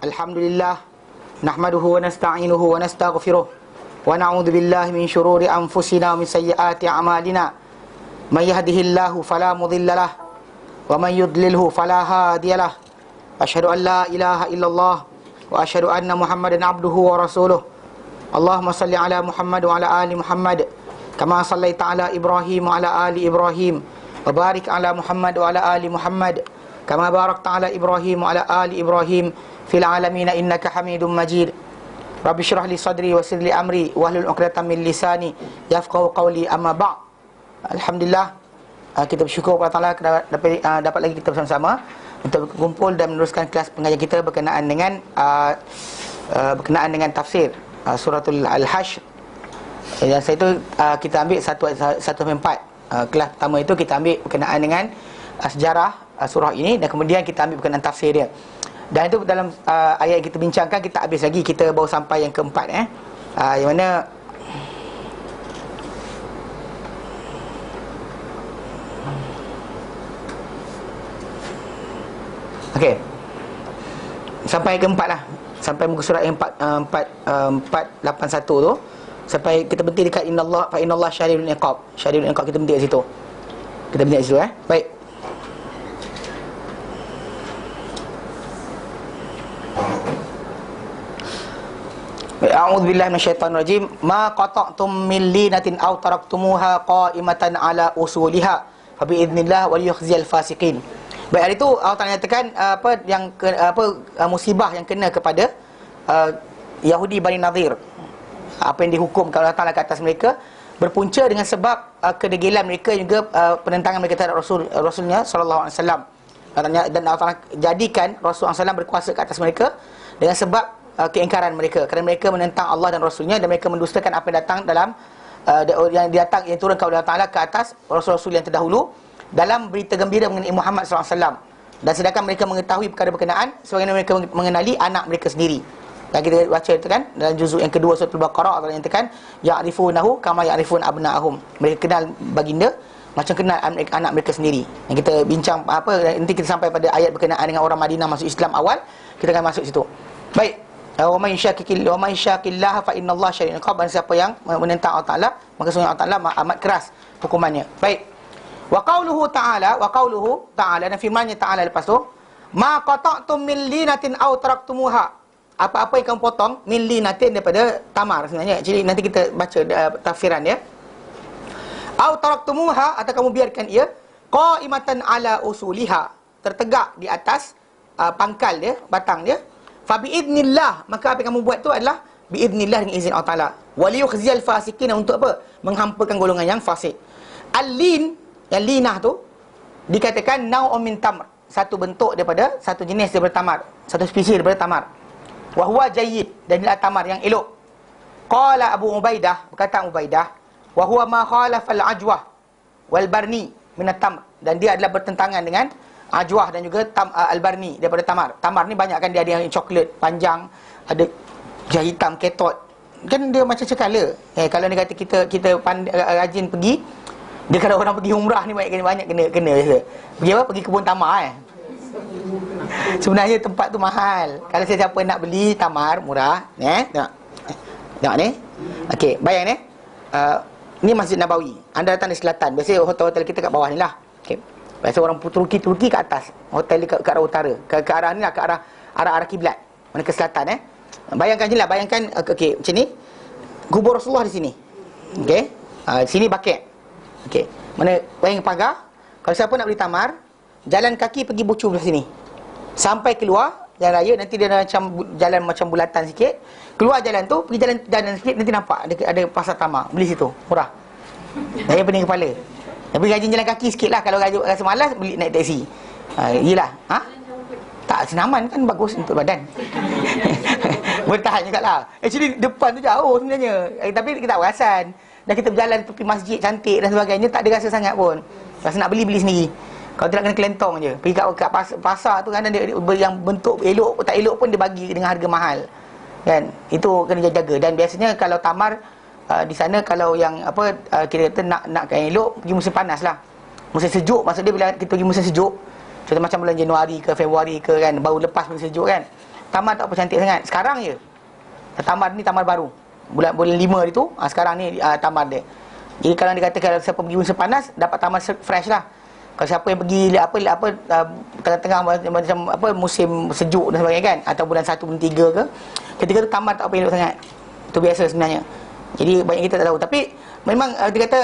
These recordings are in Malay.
Alhamdulillah nahmaduhu wa nasta'inuhu wa nastaghfiruh wa na'udzu billahi min shururi anfusina wa min sayyiati a'malina may yahdihillahu fala mudilla lahu wa may yudlilhu fala hadiyalah. Asyhadu an la ilaha illallah wa asyhadu anna Muhammadan abduhu wa rasuluh. Allahumma salli ala Muhammad wa ala ali Muhammad kama sallaita ala Ibrahim wa ala ali Ibrahim wa barik ala Muhammad wa ala ali Muhammad kama barakta ala Ibrahim wa ala ali Ibrahim fil alamin innaka Hamidum Majid. Rabbi shrah li sadri wa yassir li amri wahlul 'uqdatam min lisani yafqahu qawli, amma ba'd. Alhamdulillah, kita bersyukur kepada Allah dapat lagi kita bersama-sama untuk berkumpul dan meneruskan kelas pengajian kita berkenaan dengan tafsir suratul Al-Hashr. Yang saya itu kita ambil 1-4. Kelas pertama itu kita ambil berkenaan dengan sejarah surah ini, dan kemudian kita ambil berkenaan tafsir dia. Dan itu dalam ayat yang kita bincangkan, kita habis lagi, kita baru sampai yang keempat, yang mana okey, sampai keempat lah, sampai muka surat yang 481 tu, sampai kita berhenti dekat innallah fa innallah syadidul iqab. Syadidul iqab, kita berhenti kat situ. Kita berhenti kat situ, baik. A'udzu billahi minasyaitonir rajim. Ma qata'tum min linatin aw taraktumuha qa'imatan ala usuliha fa bi idznillah wal yukhziyal fasiqin. Baik, hari itu Allah Taala nyatakan musibah yang kena kepada Yahudi Bani Nadir. Apa yang dihukumkan Allah Taala ke atas mereka berpunca dengan sebab kedegilan mereka, juga penentangan mereka terhadap Rasulnya sallallahu alaihi wasallam. Dan Allah Taala jadikan Rasulullah SAW berkuasa ke atas mereka dengan sebab keingkaran mereka, kerana mereka menentang Allah dan Rasulnya, dan mereka mendustakan apa yang datang dalam yang turun kepada Allah Taala ke atas Rasul-Rasul yang terdahulu dalam berita gembira mengenai Muhammad SAW. Dan sedangkan mereka mengetahui perkara berkenaan sebagaimana mereka mengenali anak mereka sendiri. Dan kita baca itu kan dalam juzuk yang kedua surah Al-Baqarah, Allah nyatakan ya'rifunahu kama ya'rifun abna'ahum. Mereka kenal baginda macam kenal anak mereka sendiri. Yang kita bincang nanti kita sampai pada ayat berkenaan dengan orang Madinah masuk Islam awal, kita akan masuk situ. Baik. Wa may yashaqillaha fa innallaha syadidul iqab. Dan siapa yang menentang Allah Taala, maka sesungguhnya Allah Taala amat keras hukumannya. Baik. Wa qauluhu ta'ala, dan firman-Nya Ta'ala lepas tu, ma qata'tum min linatin aw taraktumuha. Apa-apa yang kamu potong, min linatin, daripada tamar sebenarnya. Jadi nanti kita baca tafsiran dia. Aw taraktumuha, atau kamu biarkan ia qa'imatan ala usuliha, tertegak di atas pangkal dia, batang dia. Fa biidznillah, maka apa yang kamu buat tu adalah biidznillah, dengan izin Allah Taala. Waliyukhziyal fasiqin, untuk apa? Menghampakan golongan yang fasik. Al-lin, yang linah tu dikatakan nau'un min tamr, satu bentuk daripada, satu jenis daripada tamar, satu spesies daripada tamar. Wa huwa jayyid, dan inilah tamar yang elok. Qala Abu Ubaidah, berkata Ubaidah, wa huwa ma khalafa al-ajwah wal barni min at-tamr, dan dia adalah bertentangan dengan ajwah dan juga al-barni daripada tamar. Tamar ni banyak kan, dia ada yang coklat panjang, ada yang hitam ketot, kan dia macam cekala. Kalau dia kata kita rajin pergi, dia kalau orang pergi umrah ni banyak kena biasa. Pergi apa? Pergi kebun tamar. Sebenarnya tempat tu mahal. Kalau siapa nak beli tamar murah, tengok ni. Okey, bayang ni. Ni Masjid Nabawi. Anda datang di selatan. Biasanya hotel-hotel kita kat bawah ni lah. Okey. Biasa orang Turki kat atas. Hotel dia kat arah utara. Ke arah ni lah, ke arah kiblat. Mana ke selatan. Bayangkan je lah, okey, macam ni. Kubur Rasulullah di sini. Okey. Sini baket. Okey. Mana bayang pagar. Kalau siapa nak beli tamar, jalan kaki pergi bucu belah sini. Sampai keluar jalan raya, nanti dia jalan macam bulatan sikit. Keluar jalan tu, pergi jalan sikit, nanti nampak ada pasar tamar. Beli situ, murah. Saya pening kepala. Tapi rajin jalan kaki sikit lah. Kalau rasa malas, beli naik teksi. Yelah. Tak, senaman kan bagus untuk badan. Bertahan juga lah. Actually depan tu jauh sebenarnya, tapi kita tak perasan. Dan kita berjalan tepi masjid cantik dan sebagainya, tak ada rasa sangat pun. Rasa nak beli sendiri. Kalau tidak, kena kelentong je. Pergi kat pasar tu kan, dia yang bentuk elok tak elok pun dia bagi dengan harga mahal. Kan? Itu kena jaga. Dan biasanya kalau tamar di sana, kalau yang kita kata nak yang elok, pergi musim panas lah. Musim sejuk, maksud dia bila kita pergi musim sejuk, contoh macam bulan Januari ke Februari ke kan, baru lepas musim sejuk kan, tamar tak apa cantik sangat. Sekarang je. Tamar ni tamar baru. Bulan 5 tu, sekarang ni tamar dia. Jadi kalau dikatakan siapa pergi musim panas, dapat tamar fresh lah. Kalau siapa yang pergi tengah-tengah macam apa musim sejuk dan sebagainya kan, atau bulan 1, bulan 3 ke, ketika tu tamar tak apa elok sangat. Itu biasa sebenarnya. Jadi banyak kita tak tahu. Tapi memang dia kata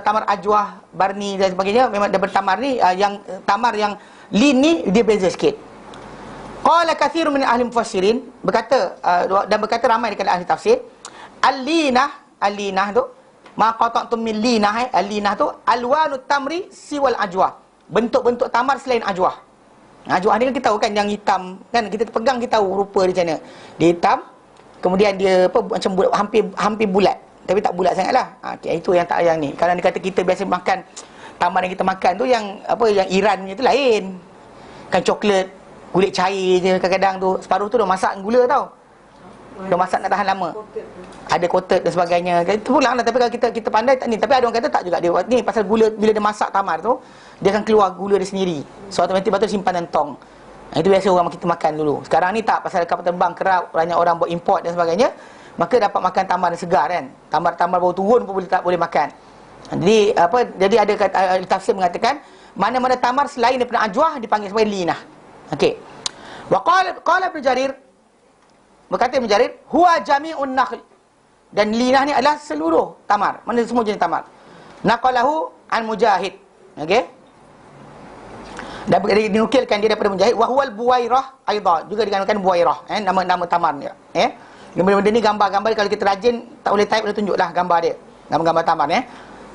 tamar ajwah, barni dan sebagainya, memang daripada tamar ni yang tamar yang lin ni dia beza sikit. Qala katsirun min ahli mufassirin, berkata dan berkata ramai di kalangan ahli tafsir, al-linah tu ma qata'tum min linah, al-linah tu alwanut tamri siwal ajwah. Bentuk-bentuk tamar selain ajwah. Ajwah ni kan kita tahu kan yang hitam kan, kita pegang kita tahu rupa dia macam mana. Dia hitam, kemudian dia macam hampir bulat, tapi tak bulat sangatlah. Itu yang tak yang ni. Kalau dia kata kita biasa makan tamar yang kita makan tu yang yang Iran punya tu lain. Kan coklat, kulit cair je kadang-kadang tu. Separuh tu dah masak gula tau. Dah masak nak tahan lama. Ada coated dan sebagainya. Itu pulang lah. Tapi kalau kita pandai tak ni. Tapi ada orang kata tak juga dia buat ni. Pasal gula, bila dia masak tamar tu, dia akan keluar gula dia sendiri. So automatik lepas tu simpan dalam tong. Itu biasa orang kita makan dulu. Sekarang ni tak, pasal kapal terbang kerap, banyak orang buat import dan sebagainya, maka dapat makan tamar yang segar kan. Tamar-tamar baru turun pun tak boleh makan. Jadi ada tafsir mengatakan mana-mana tamar selain daripada ajwah dipanggil sebagai linah. Okey. Wa qala Ibn Jarir, berkata Ibn Jarir, huwa jami'un nakhl. Dan linah ni adalah seluruh tamar. Mana semua jenis tamar. Naqalahu an Mujahid. Okey. Dan dinukilkan dia daripada Mujahid, wa huwal buwairah aidan, juga dikatakan buwairah, nama tamar dia. Benda ni gambar-gambar, kalau kita rajin tak boleh type, boleh tunjuklah gambar dia. Gambar-gambar tamar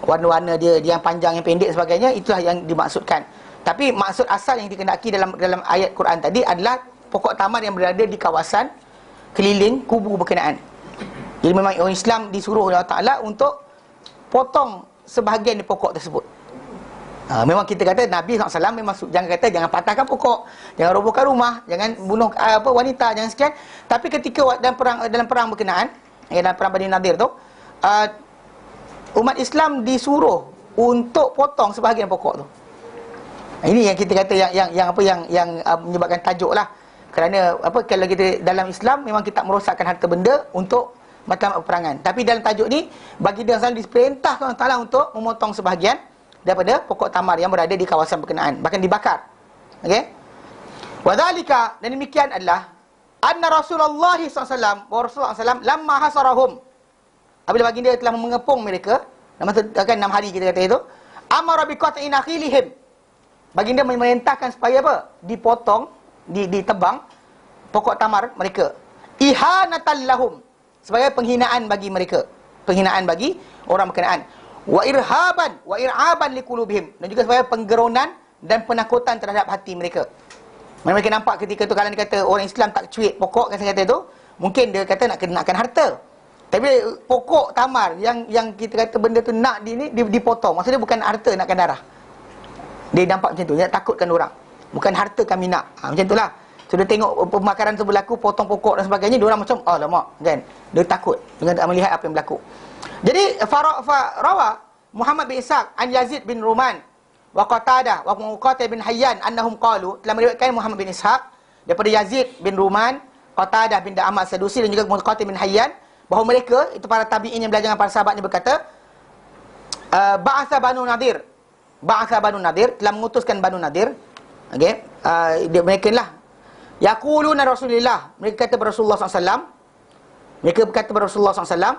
warna-warna dia yang panjang, yang pendek sebagainya, itulah yang dimaksudkan. Tapi maksud asal yang dikehendaki dalam ayat Quran tadi adalah pokok tamar yang berada di kawasan keliling kubu berkenaan. Jadi memang orang Islam disuruh oleh Allah Ta'ala untuk potong sebahagian di pokok tersebut. Memang kita kata Nabi SAW memang jangan kata jangan patahkan pokok, jangan robohkan rumah, jangan bunuh wanita, jangan sekian. Tapi ketika dalam perang berkenaan, dalam perang Bani Nadir tu, umat Islam disuruh untuk potong sebahagian pokok tu. Ini yang kita kata yang menyebabkan tajuk lah. Kerana kalau kita dalam Islam memang kita merosakkan harta benda untuk matlamat peperangan. Tapi dalam tajuk ni bagi dia selalu diperintahkan Allah Ta'ala untuk memotong sebahagian daripada pokok tamar yang berada di kawasan berkenaan, bahkan dibakar. Okey. Wa dzalika, dan demikian adalah anna Rasulullah SAW, bahawa Rasulullah SAW lamma hasarahum, apabila baginda telah mengepung mereka, kan 6 hari kita kata itu, amara bi qat'i nakhilihim, baginda memerintahkan supaya dipotong, ditebang pokok tamar mereka, ihanatan lahum, sebagai penghinaan bagi mereka, penghinaan bagi orang berkenaan, wa irhaban liqulubihim, dan juga sebagai penggeronan dan penakutan terhadap hati mereka. Mereka nampak ketika tu kalau dia kata orang Islam tak cuit pokok, kan saya kata tu, mungkin dia kata nakkan harta. Tapi pokok tamar yang kita kata benda tu nak dipotong, maksudnya bukan harta, nakkan darah. Dia nampak macam tu, dia takutkan orang. Bukan harta kami nak. Macam itulah. So dia tengok pembakaran tu berlaku, potong pokok dan sebagainya, dia orang macam alamak, kan. Dia takut dengan tak melihat apa yang berlaku. Jadi rawa Muhammad bin Ishaq an Yazid bin Ruman wa Qatadah wa Muqatil bin Hayyan annahum qalu, telah meriwayatkan Muhammad bin Ishaq daripada Yazid bin Ruman, Qatadah bin Da'amah Sadusi dan juga Muqatil bin Hayyan, bahawa mereka itu para tabi'in yang belajar dengan para sahabatnya berkata, ba'atha Banu Nadir, telah mengutuskan Banu Nadir. Okey, mereka lah yaquluna Rasulullah, mereka kata kepada Rasulullah SAW, mereka berkata kepada Rasulullah SAW,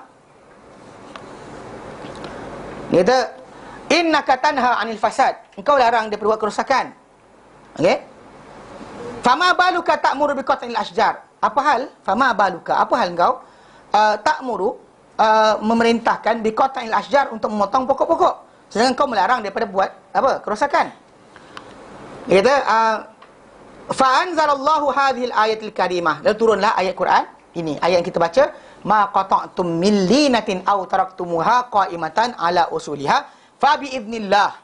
dia kata, innaka tanha 'anil fasad, engkau larang daripada buat kerosakan. Okey, fama baluka ta'muru bi qat'il ashjar, apa hal engkau ta'muru, memerintahkan bi qat'il ashjar, untuk memotong pokok-pokok, sedangkan engkau melarang daripada buat kerosakan. Dia kata, fa anzalallahu hadhil ayatil karimah, lalu turunlah ayat Quran ini, ayat yang kita baca, ma qata'tum min linatin aw taraktumuha qa'imatan ala usuliha fa bi idznillah.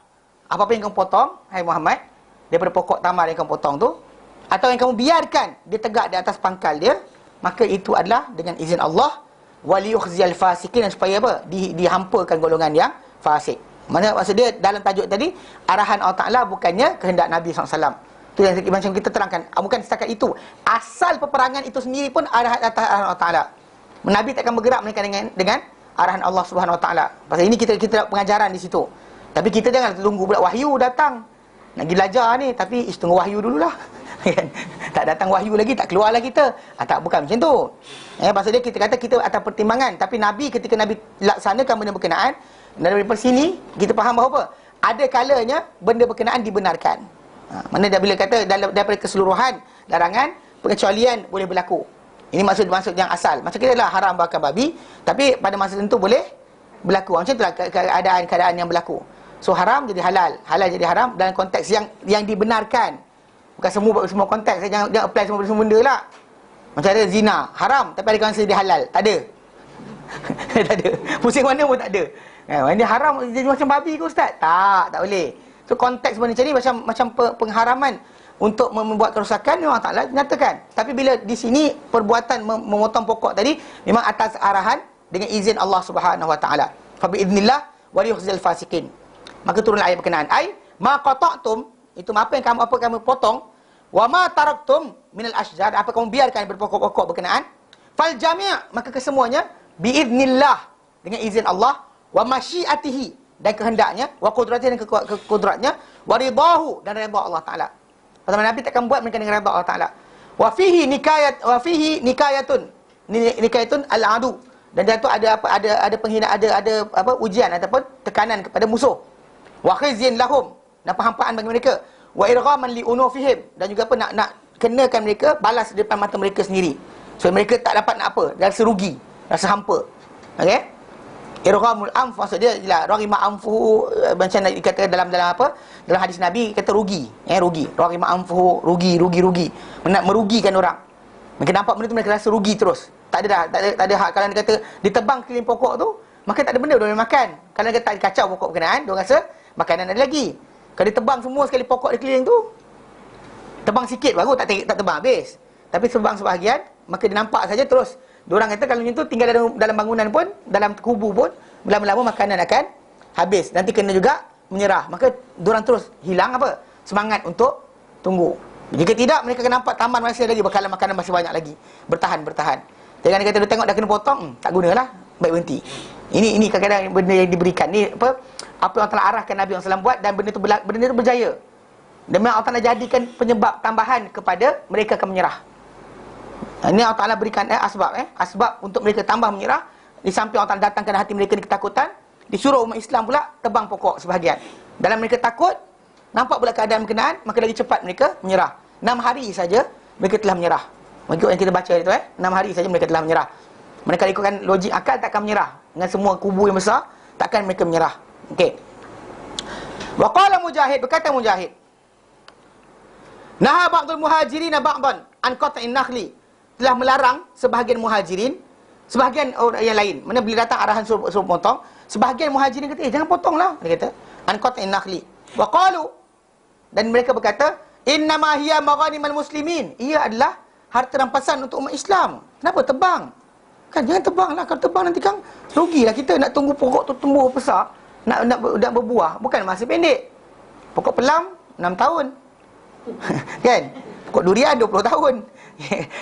Apa yang kamu potong, hai Muhammad, daripada pokok tamar yang kamu potong tu, atau yang kamu biarkan dia tegak di atas pangkal dia, maka itu adalah dengan izin Allah, waliyukhziyal fasikin, dan supaya dihampakan golongan yang fasik. Maksud dia dalam tajuk tadi, arahan Allah Ta'ala bukannya kehendak Nabi SAW. Tu yang macam kita terangkan. Bukan setakat itu. Asal peperangan itu sendiri pun arahan atas arahan Allah Taala. Nabi takkan bergerak melainkan dengan arahan Allah Subhanahu Wa Taala. Pasal ini kita pengajaran di situ. Tapi kita jangan tunggu pula wahyu datang. Nak pergi belajar ni, tapi tunggu wahyu dululah. Kan? Tak datang wahyu lagi, tak keluarlah kita. Tak, bukan macam tu. Pasal dia kita kata kita atas pertimbangan. Tapi Nabi ketika Nabi laksanakan benda berkenaan, daripada sini kita faham bahawa apa? Ada kalanya benda berkenaan dibenarkan. Mana dah bila kata daripada keseluruhan larangan, pengecualian boleh berlaku. Ini maksud yang asal. Macam kita lah haram bakar babi, tapi pada masa tertentu boleh berlaku. Macam itulah keadaan yang berlaku. So haram jadi halal, halal jadi haram dalam konteks yang dibenarkan. Bukan semua konteks. Jangan apply semua benda lah. Macam ada zina, haram, tapi ada kawan dia halal. Tak ada. Tak ada. Pusing mana pun tak ada. Ini haram jadi macam babi ke ustaz? Tak boleh. So konteks benda macam ni macam pengharaman untuk membuat kerosakan memang taklah nyatakan. Tapi bila di sini perbuatan memotong pokok tadi memang atas arahan dengan izin Allah Subhanahu Wa Taala. Fa bi idznillah wa yukhzil fasikin. Maka turun ayat berkenaan. Ai ma qata'tum, itu apa yang kamu potong, wa ma taraktum minal ashjar, apa kamu biarkan berpokok-pokok berkenaan, fal jami', maka kesemuanya bi idznillah, dengan izin Allah, wa masyiatihi, dan kehendaknya, wa qudratihi, dan kekudratnya, wa ridahu, dan redha Allah Taala. Pasal Nabi takkan buat melainkan dengan redha Allah Taala. Wa fihi nikayatun al-adu, dan dia tu ada penghinaan, ada ujian ataupun tekanan kepada musuh. Wa khizyun lahum, dan perhampaan bagi mereka. Wa irghaman li unufihim, dan juga apa nak kenakan mereka balas di depan mata mereka sendiri. So mereka tak dapat nak apa, rasa rugi, rasa hampa. Okey? Irghamul anf, maksud dia ialah raghima anfuhu, macam nak dikatakan dalam apa? Dalam hadis Nabi kata rugi, rugi. Raghima anfuhu, rugi. Nak merugikan orang. Mereka nampak benda tu mereka rasa rugi terus. Tak ada hak. Kalau dia kata ditebang keliling pokok tu, maka tak ada benda dia boleh makan. Kalau dia kata kacau pokok berkenaan, dia rasa makanan ada lagi. Kalau dia tebang semua sekali pokok di keliling tu, tebang sikit baru tak tebang habis. Tapi tebang sebahagian, maka dia nampak saja terus. Diorang kata kalau macam tu tinggal dalam bangunan pun, dalam kubu pun, lama-lama makanan akan habis. Nanti kena juga menyerah. Maka diorang terus hilang apa? Semangat untuk tunggu. Jika tidak, mereka akan nampak taman masih lagi, bekalan makanan masih banyak lagi. Bertahan. Jangan dia kata dia tengok dah kena potong, tak gunalah, baik berhenti. Ini kadang-kadang benda yang diberikan. Ni apa yang telah arahkan Nabi SAW buat, dan benda itu berjaya. Dan memang Allah Ta'ala jadikan penyebab tambahan kepada mereka akan menyerah. Ini Allah Ta'ala berikan asbab untuk mereka tambah menyerah. Di samping Allah Ta'ala datangkan hati mereka ni ketakutan, disuruh umat Islam pula tebang pokok sebahagian. Dalam mereka takut, nampak pula keadaan berkenaan, maka lagi cepat mereka menyerah. 6 hari saja mereka telah menyerah. Mengikut yang kita baca itu 6 hari saja mereka telah menyerah. Mereka ikutkan logik akal, takkan menyerah. Dengan semua kubu yang besar, takkan mereka menyerah. Okey. Wa qala Mujahid, berkata Mujahid, naha ba'dul muhajirin ba'dan an qat'in nakhli, telah melarang sebahagian muhajirin sebahagian orang yang lain. Mana bila datang arahan suruh potong, sebahagian muhajirin kata, jangan potonglah, dia kata, an qat'in nakhli. Wa qalu, dan mereka berkata, innama hiya maghanimal muslimin, ia adalah harta rampasan untuk umat Islam. Kenapa tebang? Kan jangan tebanglah. Kalau tebang nanti kan rugilah kita. Nak tunggu pokok tu tumbuh besar, nak berbuah, bukan masa pendek. Pokok pelam 6 tahun. Kan? Pokok durian 20 tahun.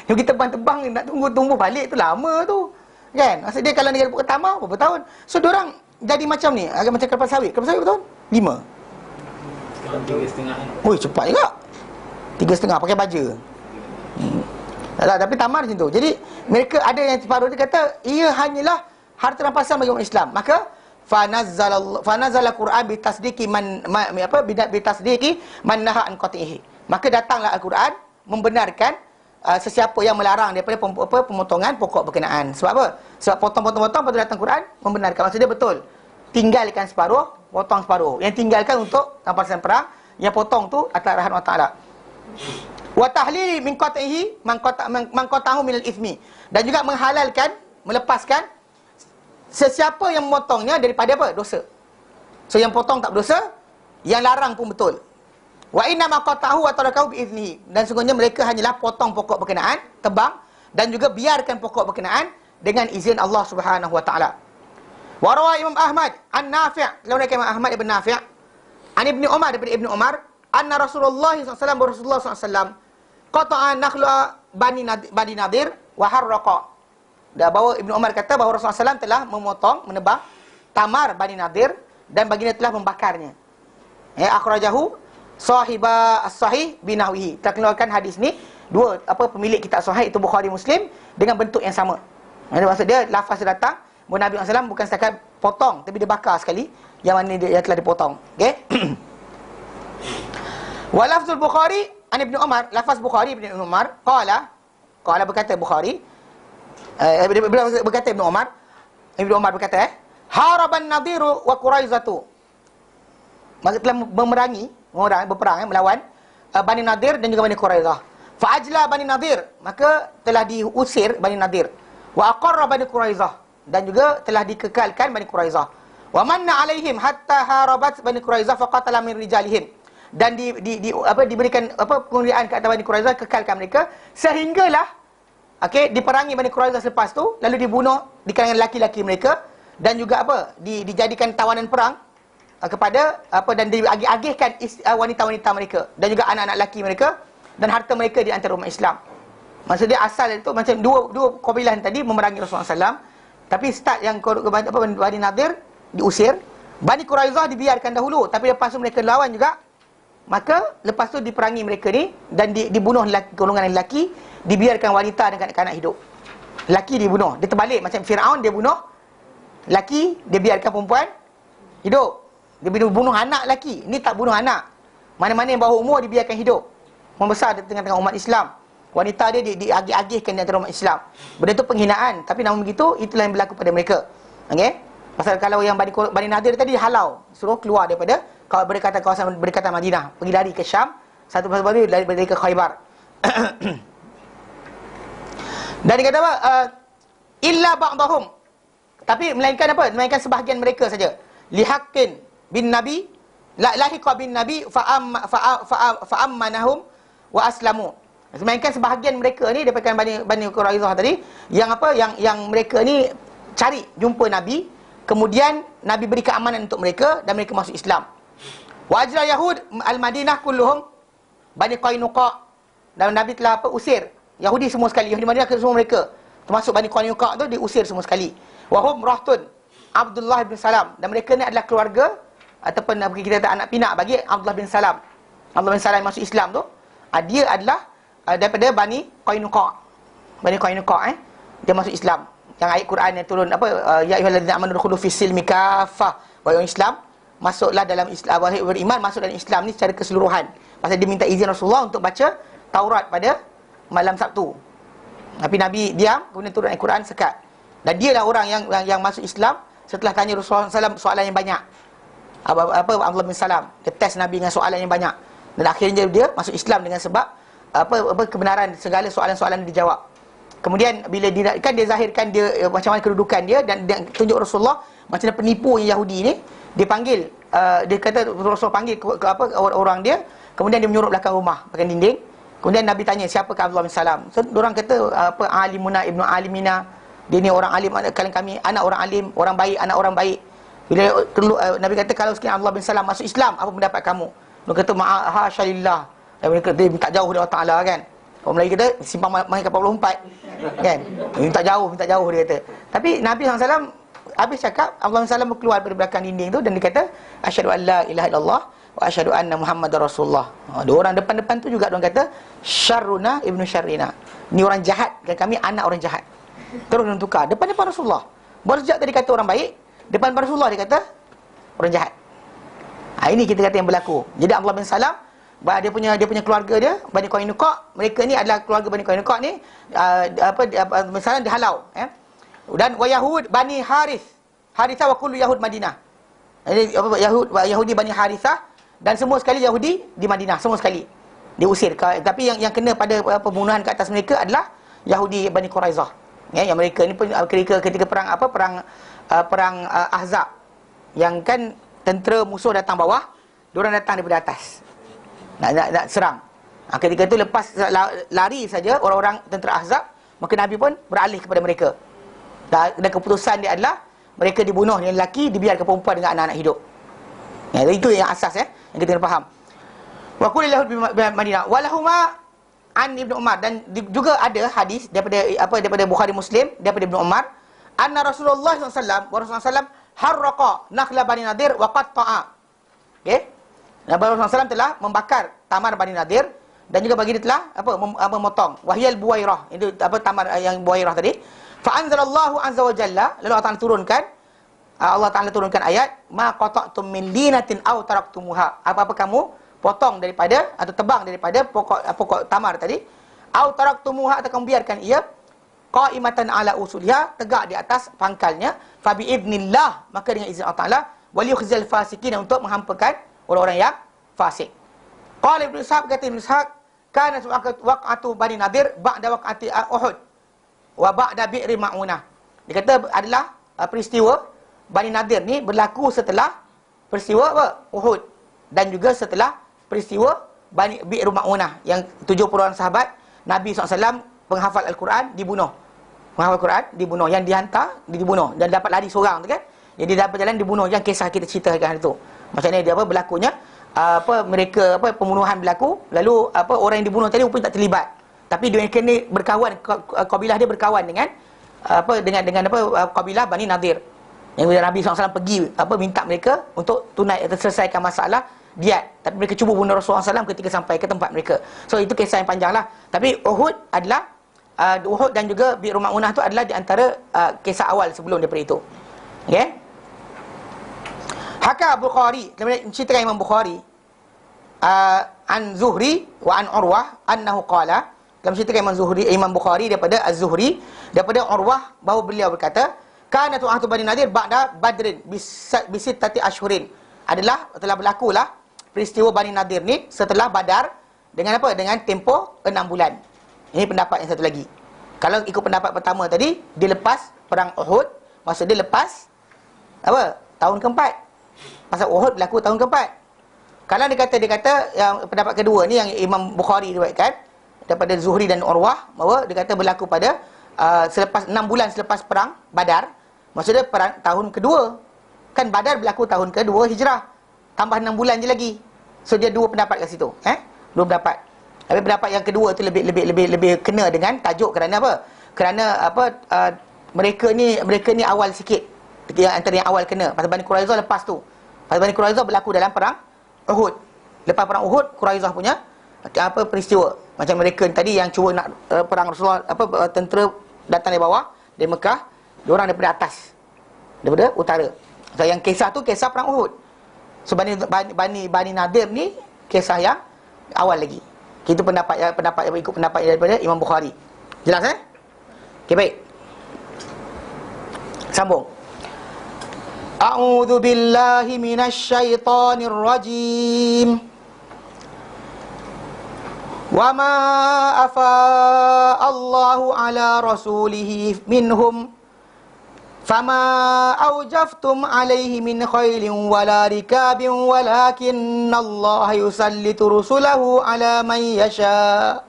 Yang kita tebang nak tunggu tumbuh balik tu lama tu. Kan? Maksud dia kalau dia pokok tamar berapa tahun. So diorang jadi macam ni, agak macam kelapa sawit. Kelapa sawit berapa tahun? 5. Sekarang 3,5. Oi, cepat juga. 3,5 pakai baja. Tapi tamar macam tu. Jadi mereka ada yang separuh dia kata ia hanyalah harta rampasan bagi umat Islam. Maka fanazala Quran bitasdiqi bitasdiqi man naha an qatihi. Maka datanglah Al-Quran membenarkan sesiapa yang melarang daripada pemotongan pokok berkenaan. Sebab apa? Sebab potong lepas tu datang Quran membenarkan. Maksud dia betul. Tinggalkan separuh, potong separuh. Yang tinggalkan untuk rampasan perang, yang potong tu atas arahan Allah Taala. Wa tahlili min qat'ihi man qata'ahu min al-ithmi, dan juga menghalalkan, melepaskan sesiapa yang memotongnya daripada apa? Dosa. So yang potong tak berdosa, yang larang pun betul. Wa inna ma qata'ahu wa tarakahu bi ithnihi, dan sungguhnya mereka hanyalah potong pokok berkenaan, tebang, dan juga biarkan pokok berkenaan dengan izin Allah Subhanahu wa taala. Wa rawa Imam Ahmad an Nafi', lawan Imam Ahmad ibn Nafi', an Ibnu Umar, daripada Ibnu Umar, anna Rasulullah SAW qata'a nakhla Bani Nadir wa harraqa. Dan bahawa Ibnu Umar kata bahawa Rasulullah SAW telah memotong, menebang tamar Bani Nadir dan baginda telah membakarnya. Akhrajahu sahiba as-sahih binahwihi. Kita keluarkan hadis ni dua pemilik kitab sahih itu Bukhari Muslim dengan bentuk yang sama. Maksud dia lafaz dia datang bahawa Nabi SAW bukan setakat potong tapi dia bakar sekali yang mana dia telah dipotong. Okey. Wa lafzul Bukhari an Ibnu Umar, lafaz Bukhari Ibnu Umar qala berkata Bukhari berkata Ibnu Umar berkata haraban nadiru wa quraizatu. Maka telah berperang melawan Bani Nadir dan juga Bani Quraizah. Fa ajla Bani Nadir, maka telah diusir Bani Nadir. Wa aqarra Bani Quraizah, dan juga telah dikekalkan Bani Quraizah. Wa manna alaihim hatta harabat Bani Quraizah fa qatala min rijalihim. Dan diberikan penguliaan ke atas Bani Quraizah, kekalkan mereka sehinggalah diperangi Bani Quraizah selepas tu, lalu dibunuh di kalangan laki-laki mereka dan juga dijadikan tawanan perang kepada dan diagih-agihkan wanita-wanita mereka dan juga anak-anak lelaki mereka dan harta mereka di antara umat Islam. Maksudnya asal itu macam dua kabilah tadi memerangi Rasulullah SAW, tapi start yang Bani Nadir diusir, Bani Quraizah dibiarkan dahulu, tapi lepas tu mereka lawan juga. Maka lepas tu diperangi mereka ni dan dibunuh golongan lelaki, dibiarkan wanita dan kanak-kanak hidup. Lelaki dibunuh, dia terbalik macam Firaun, dia bunuh lelaki, dia biarkan perempuan hidup. Dia bunuh anak lelaki, ni tak bunuh anak. Mana-mana yang bawah umur dibiarkan hidup, membesar di tengah-tengah umat Islam. Wanita dia diagih-agihkan di antara umat Islam. Benda itu penghinaan, tapi namun begitu itulah yang berlaku pada mereka. Okey? Pasal kalau yang Bani Nadir tadi halau, suruh keluar daripada kawasan berdekatan Madinah, pergi lari ke Syam, satu persatu lari ke Khaybar. Dan dia kata apa? Illa ba'dahum. Tapi melainkan apa? Melainkan sebahagian mereka saja. Lihaqqin bin Nabi, lahiqa bin Nabi fa'ammanahum wa aslamu. Melainkan sebahagian mereka ni daripada Bani Quraizah tadi yang mereka ni cari jumpa Nabi, kemudian Nabi beri keamanan untuk mereka dan mereka masuk Islam. Wa ajra Yahud al-Madinah kulluhum Bani Qainuqa, dan Nabi telah usir Yahudi semua sekali, Yahudi Madinah semua mereka, termasuk Bani Qainuqa tu diusir semua sekali. Wa hum rahtun Abdullah bin Salam, dan mereka ni adalah keluarga ataupun kita kata anak pinak bagi Abdullah bin Salam. Abdullah bin Salam yang masuk Islam tu, dia adalah daripada Bani Qainuqa. Bani Qainuqa dia masuk Islam. Yang ayat Quran yang turun ya ayyuhallazina amanu dukhulu fis silmi kaffah, wahai Islam, masuklah dalam Islam, wahai beriman, masuk dalam Islam ni secara keseluruhan. Pasal dia minta izin Rasulullah untuk baca Taurat pada malam Sabtu. Tapi Nabi diam, kemudian turun ayat Quran sekat. Dan dia lah orang yang masuk Islam setelah tanya Rasulullah SAW soalan yang banyak. Abdullah bin Salam, dia test Nabi dengan soalan yang banyak. Dan akhirnya dia masuk Islam dengan sebab kebenaran segala soalan-soalan dijawab. Kemudian bila dia zahirkan dia macam mana kedudukan dia dan dia tunjuk Rasulullah macam mana penipu yang Yahudi ni, dia panggil dia kata Rasul panggil ke orang dia, kemudian dia menyuruh belakang rumah, belakang dinding. Kemudian Nabi tanya siapakah Abdullah bin Salam. So orang kata alimuna ibnu alimina, dia ni orang alim kalian kami, anak orang alim, orang baik, anak orang baik. Bila Nabi kata kalau sekiranya Abdullah bin Salam masuk Islam, apa pendapat kamu? Dia kata ma'asyalillah. Mereka dia minta jauh dari Allah Ta'ala kan. Orang Melayu kata simpang main kapal 24 kan. Minta jauh dia kata. Tapi Nabi SAW habis cakap, Abdullah bin Salam keluar dari belakang dinding tu dan dia kata asyhadu an la ilaha illallah wa asyhadu anna Muhammadar Rasulullah. Dua orang depan-depan tu juga orang kata syarruna ibnu syarrina. Ni orang jahat dan kami anak orang jahat. Terus dia tukar depan-depan Rasulullah. Baru sejak tadi kata orang baik, depan Rasulullah dia kata orang jahat. Ini kita kata yang berlaku. Jadi Abdullah bin Salam, dia punya keluarga dia Bani Qainuqa, mereka ni adalah keluarga Bani Qainuqa ni misalnya dihalau dan wa Yahud Bani Harithah wa kullu Yahud Madinah. Jadi Yahudi Bani Harithah dan semua sekali Yahudi di Madinah, semua sekali diusir. Tapi yang kena pada pembunuhan ke atas mereka adalah Yahudi Bani Quraizah. Yang mereka ni pun ketika perang Ahzab, yang kan tentera musuh datang bawah, diorang datang daripada atas nak serang. Ketika itu lepas lari saja orang-orang tentera Ahzab, maka Nabi pun beralih kepada mereka. Dan keputusan dia adalah mereka dibunuh dengan lelaki, dibiarkan perempuan dengan anak-anak hidup. Itu yang asas yang kita kena faham. Wa qul lahu bi Madinah walahuma an Ibnu Umar, dan juga ada hadis daripada Bukhari Muslim daripada Ibnu Umar, anna Rasulullah SAW harraqa nakhla Bani Nadir wa qatta'a. Okey. Nabi Rasulullah SAW telah membakar tamar Bani Nadir dan juga bagi dia telah memotong wahyal buwairah, itu tamar yang buwairah tadi. Fa anzalallahu azza wa jalla, lalu Allah Taala turunkan ayat, ma qata'tum min linatin aw taraktumuha, apa-apa kamu potong daripada atau tebang daripada pokok tamar tadi, aw taraktumuha, atau kamu biarkan ia qa'imatan ala usuliha, tegak di atas pangkalnya, fa bi idznillah, maka dengan izin Allah Taala, wal yukhzil fasikin, untuk menghampakan orang-orang yang fasik. Qala Ibnu Ishaq, kata Ibnu Ishaq, kana waqatu Bani Nadir ba'da waqati Uhud wa ba'da Bi'r Ma'unah. Dia kata adalah peristiwa Bani Nadir ni berlaku setelah peristiwa Uhud dan juga setelah peristiwa Bi'r Ma'unah, yang 70 orang sahabat Nabi SAW penghafal Al-Quran dibunuh. Penghafal Al-Quran dibunuh, yang dihantar dibunuh, dan dapat lari seorang tu kan. Jadi dapat jalan dibunuh, yang kisah kita ceritakan itu. Macam ni dia berlakunya mereka pembunuhan berlaku, lalu orang yang dibunuh tadi rupanya tak terlibat. Tapi mereka ni berkawan, kabilah dia berkawan dengan dengan kabilah Bani Nadir. Yang bila Nabi SAW pergi minta mereka untuk tunai atau selesaikan masalah diat, tapi mereka cuba bunuh Rasulullah SAW ketika sampai ke tempat mereka. So itu kisah yang panjang lah. Tapi Uhud adalah Uhud dan juga Bi'r Ma'unah tu adalah di antara kisah awal sebelum daripada itu. Okay. Haka Bukhari, kemudian cerita Imam Bukhari an Zuhri wa an Urwah annahu qala, dalam cerita Imam Bukhari daripada Az-Zuhri daripada Urwah bahawa beliau berkata, kana tu'atu Bani Nadir ba'da Badrin bisittati ashhurin, adalah telah berlakulah peristiwa Bani Nadir ni setelah Badar dengan dengan tempoh 6 bulan. Ini pendapat yang satu lagi. Kalau ikut pendapat pertama tadi, dia lepas perang Uhud, maksud dia lepas tahun keempat. Pasal Uhud berlaku tahun keempat. Kalau dia kata yang pendapat kedua ni yang Imam Bukhari riwayatkan daripada Zuhri dan Urwah, bahawa dia kata berlaku pada selepas 6 bulan selepas perang Badar. Maksudnya perang tahun kedua. Kan Badar berlaku tahun kedua Hijrah. Tambah 6 bulan je lagi. So dia dua pendapat kat situ. Dua pendapat. Tapi pendapat yang kedua tu lebih kena dengan tajuk, kerana apa? Kerana mereka ni awal sikit. Antara yang awal kena. Pasal Bani Quraizah lepas tu. Pasal Bani Quraizah berlaku dalam perang Uhud. Lepas perang Uhud, Quraizah punya peristiwa. Macam mereka tadi yang cuba nak perang Rasulullah, tentera datang dari bawah, dari Mekah, diorang daripada atas, daripada utara. So yang kisah tu kisah perang Uhud. So Bani Nadir ni kisah yang awal lagi. Itu pendapat yang ikut pendapat daripada Imam Bukhari. Jelas Okey, baik. Sambung. A'udzu billahi minasy syaithanir rajim. Wa ma afa Allahu ala rasulihi minhum fama awjaftum alaihi min khailin wala rikabin walakinna Allah yusallitu rusulahu ala man yasha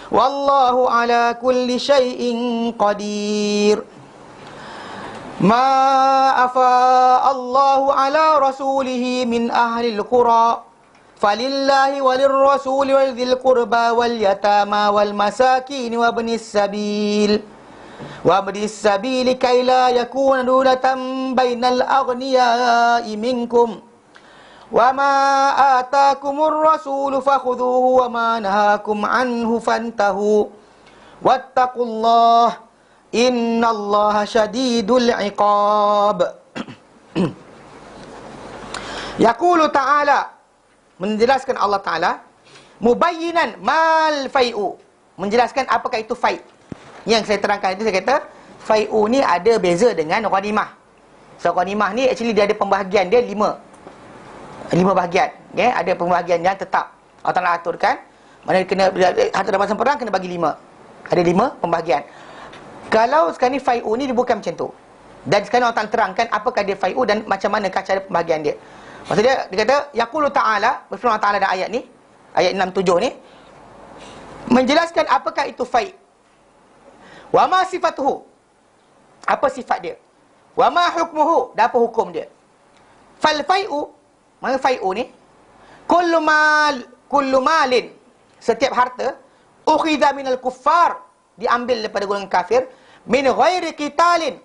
wallahu ala kulli syai'in qadir. Ma afa Allahu ala rasulihi min ahlil qura falillahi walir rasuli wal dzil qurba wal yatama wal masakin wa ibnis sabil kay la yakuna dulatan bainal aghniya'i minkum wa ma ataakumur rasulu fakhudhuhu wa ma nahakum anhu fantahu wattaqullaha innallaha syadidul iqab. Yaqulu ta'ala, menjelaskan Allah Ta'ala, mubayyinan mal fai'u, menjelaskan apakah itu fai'. Yang saya terangkan itu, saya kata fai'u ni ada beza dengan ghanimah. So ghanimah ni actually dia ada pembahagian dia 5 bahagian. Okay? Ada pembahagian yang tetap Allah Ta'ala aturkan, mana kena harta rampasan perang kena bagi 5. Ada 5 pembahagian. Kalau sekarang ni fai'u ni dia bukan macam tu. Dan sekarang Allah Ta'ala terangkan apakah dia fai'u dan macam manakah cara pembahagian dia. Maksudnya dia kata yaqulu ta'ala, berfirman Allah Ta'ala dalam ayat ni, ayat 67 ni, menjelaskan apakah itu fai'. Wa ma sifatuhu, apa sifat dia. Wa ma hukmuhu, dan apa hukum dia. Fal fai'u, mana fai'u ni, kullu ma kullu malin, setiap harta, ukhidha minal kuffar, diambil daripada golongan kafir, min ghairi qitalin,